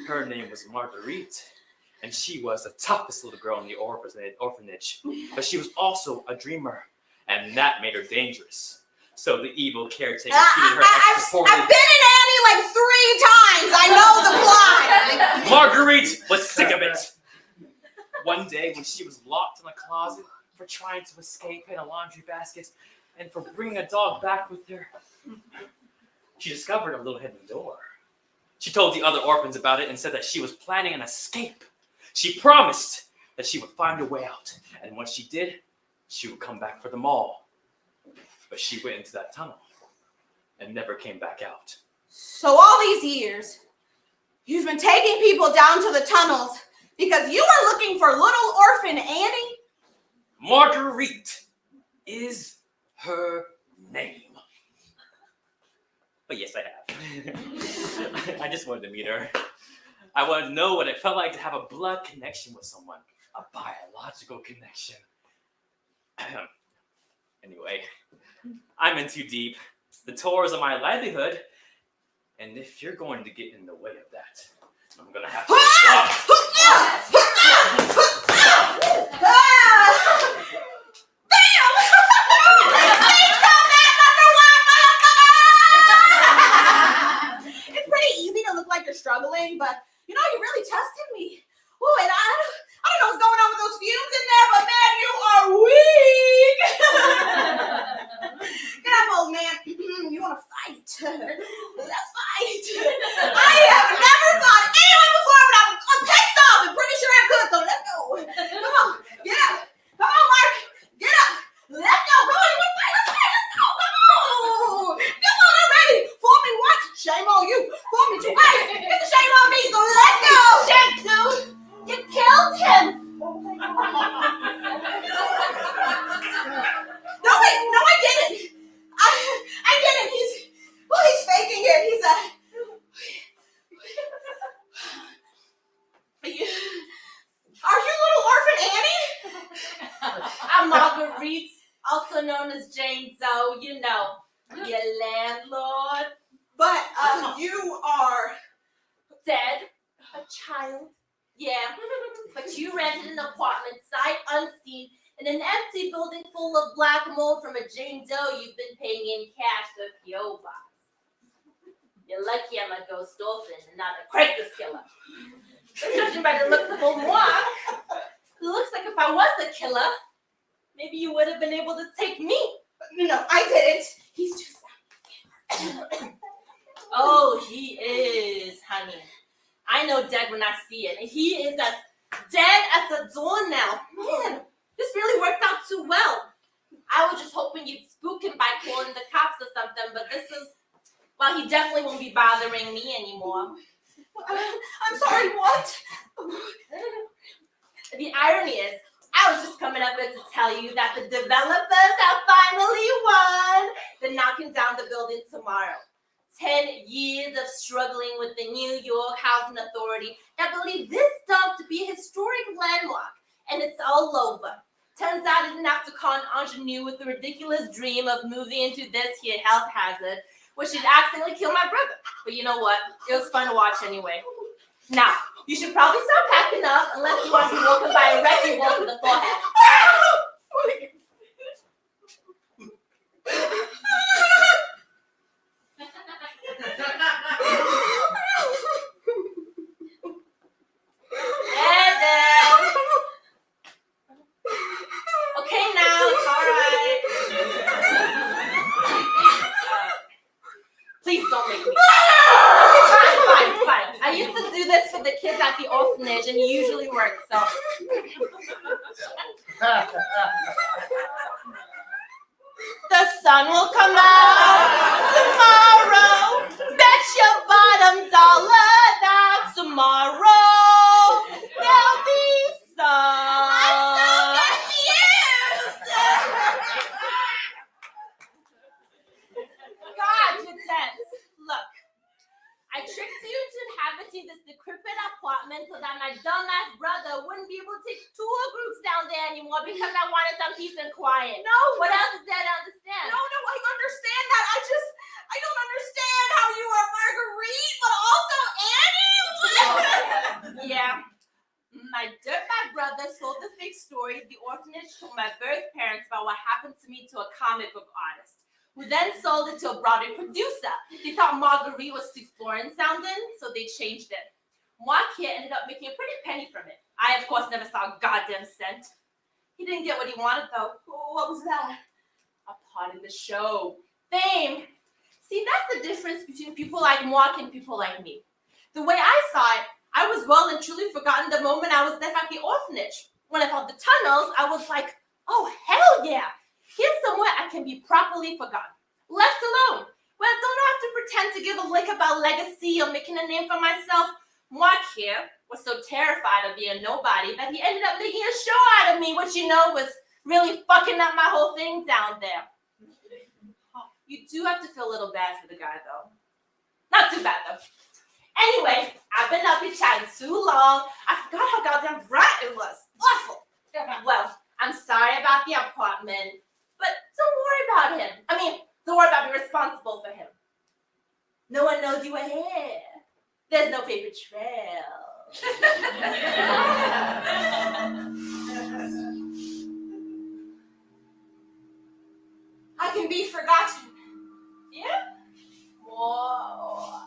Her name was Marguerite, and she was the toughest little girl in the orphanage. But she was also a dreamer, and that made her dangerous. So the evil caretaker treated her extra poorly. I've been in Annie like 3 times. I know the plot. Marguerite was sick of it. One day when she was locked in a closet for trying to escape in a laundry basket and for bringing a dog back with her, she discovered a little hidden door. She told the other orphans about it and said that she was planning an escape. She promised that she would find a way out, and once she did, she would come back for them all. But she went into that tunnel and never came back out. So all these years, you've been taking people down to the tunnels because you were looking for little orphan Annie? Marguerite is her name. But yes, I have. I just wanted to meet her. I wanted to know what it felt like to have a blood connection with someone, a biological connection. Anyway, I'm in too deep. The tours are my livelihood, and if you're going to get in the way of that, I'm gonna have to. It's pretty easy to look like you're struggling, but you really tested me. Oh, and I don't know what's going on with those fumes in there, but man, you are weak. Get up, old man. You want to fight? Let's fight. I have never fought anyone before, but I'm pissed off and pretty sure I could, so let's go. Come on, get up. Come on, Mark. Get up. Let's go. Come on, you want to fight? Let's fight. Let's go. Come on. Come on, I'm ready. Fool me once, shame on you. Fool me twice, it's a shame on me, so let's go. Shit, dude. You killed him. No, wait, no, I didn't. I didn't. He's faking it. He's Are you little orphan Annie? I'm Marguerite, also known as Jane Doe, your landlord. But you are Dead, a child. Yeah, but you rented an apartment sight unseen in an empty building full of black mold from a Jane Doe you've been paying in cash to a P.O. box. You're lucky I'm a ghost orphan and not a Craigslist killer. Judging by the looks of old Mark, it looks like if I was a killer, maybe you would have been able to take me. No, I didn't. He's just Oh, he is, honey. I know dead when I see it, and he is as dead as a doornail. Man, this really worked out too well. I was just hoping you'd spook him by calling the cops or something, but well, he definitely won't be bothering me anymore. I'm sorry, what? The irony is, I was just coming up here to tell you that the developers have finally won. They're knocking down the building tomorrow. 10 years of struggling with the New York Housing Authority that believe this dump to be a historic landmark, and it's all over. Turns out I didn't have to call an ingenue with the ridiculous dream of moving into this here health hazard, which should accidentally kill my brother. But you know what? It was fun to watch anyway. Now, you should probably start packing up unless you want to be woken by a wrecking ball to the forehead. Okay, now it's all right. Please don't make me. Fine. I used to do this for the kids at the orphanage, and it usually works. So. The sun will come out tomorrow. Bet your bottom dollar that tomorrow there'll be sun. I'm so confused. God, you're dense. Look, I tricked you into inhabiting this decrepit apartment so that my dumbass brother wouldn't be able to take tour groups down there anymore because I wanted some peace and quiet. No, What else is there to understand? No, I understand that. I don't understand how you are Marguerite, but also Annie. Yeah. My dirtbag brother sold the fake story of the orphanage to my birth parents about what happened to me to a comic book artist, who then sold it to a Broadway producer. They thought Marguerite was too foreign sounding, so they changed it. One kid ended up making a pretty penny from it. I, of course, never saw a goddamn cent. He didn't get what he wanted, though. Oh, what was that? A part in the show. Fame. See, that's the difference between people like Mark and people like me. The way I saw it, I was well and truly forgotten the moment I was left at the orphanage. When I found the tunnels, I was like, oh, hell yeah. Here's somewhere I can be properly forgotten. Left alone. Where I don't have to pretend to give a lick about legacy or making a name for myself. Mark here was so terrified of being nobody that he ended up making a show out of me, which was really fucking up my whole thing down there. You do have to feel a little bad for the guy, though. Not too bad, though. Anyway, I've been up here chatting too long. I forgot how goddamn right it was. Awful. Well, I'm sorry about the apartment, but don't worry about him. Don't worry about being responsible for him. No one knows you were here. There's no paper trail. I can be forgotten. Yeah? Whoa.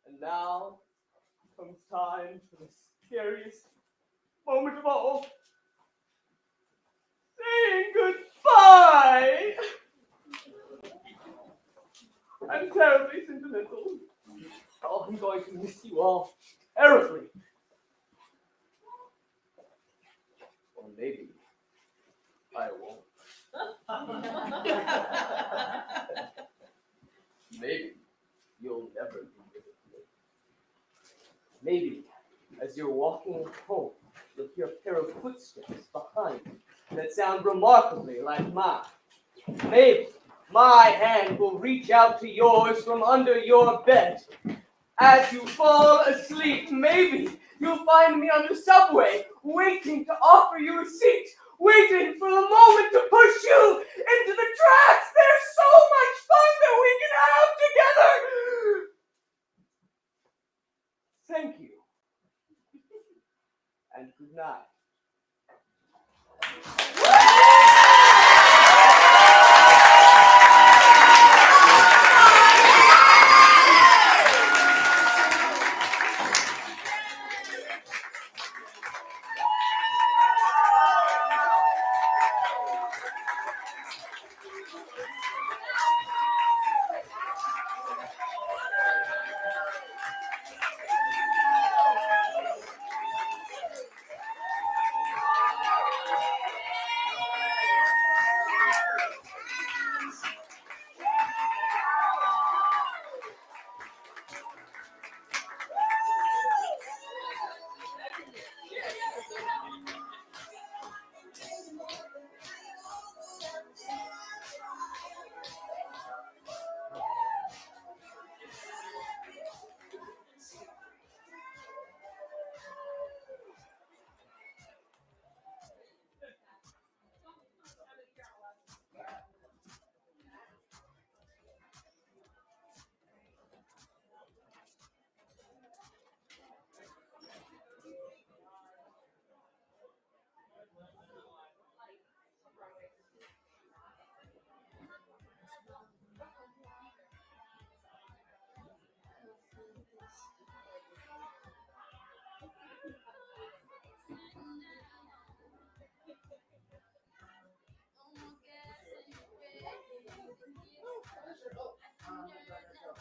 And now comes time for the scariest moment of all. Saying goodbye! I'm terribly sentimental. Oh, I'm going to miss you all terribly. Or maybe I won't. Maybe you'll never be with me. Maybe as you're walking home, you'll hear a pair of footsteps behind you that sound remarkably like mine. Maybe my hand will reach out to yours from under your bed. As you fall asleep, maybe you'll find me on the subway, waiting to offer you a seat, waiting for a moment to push you into the tracks. There's so much fun that we can have together. Thank you. And good night.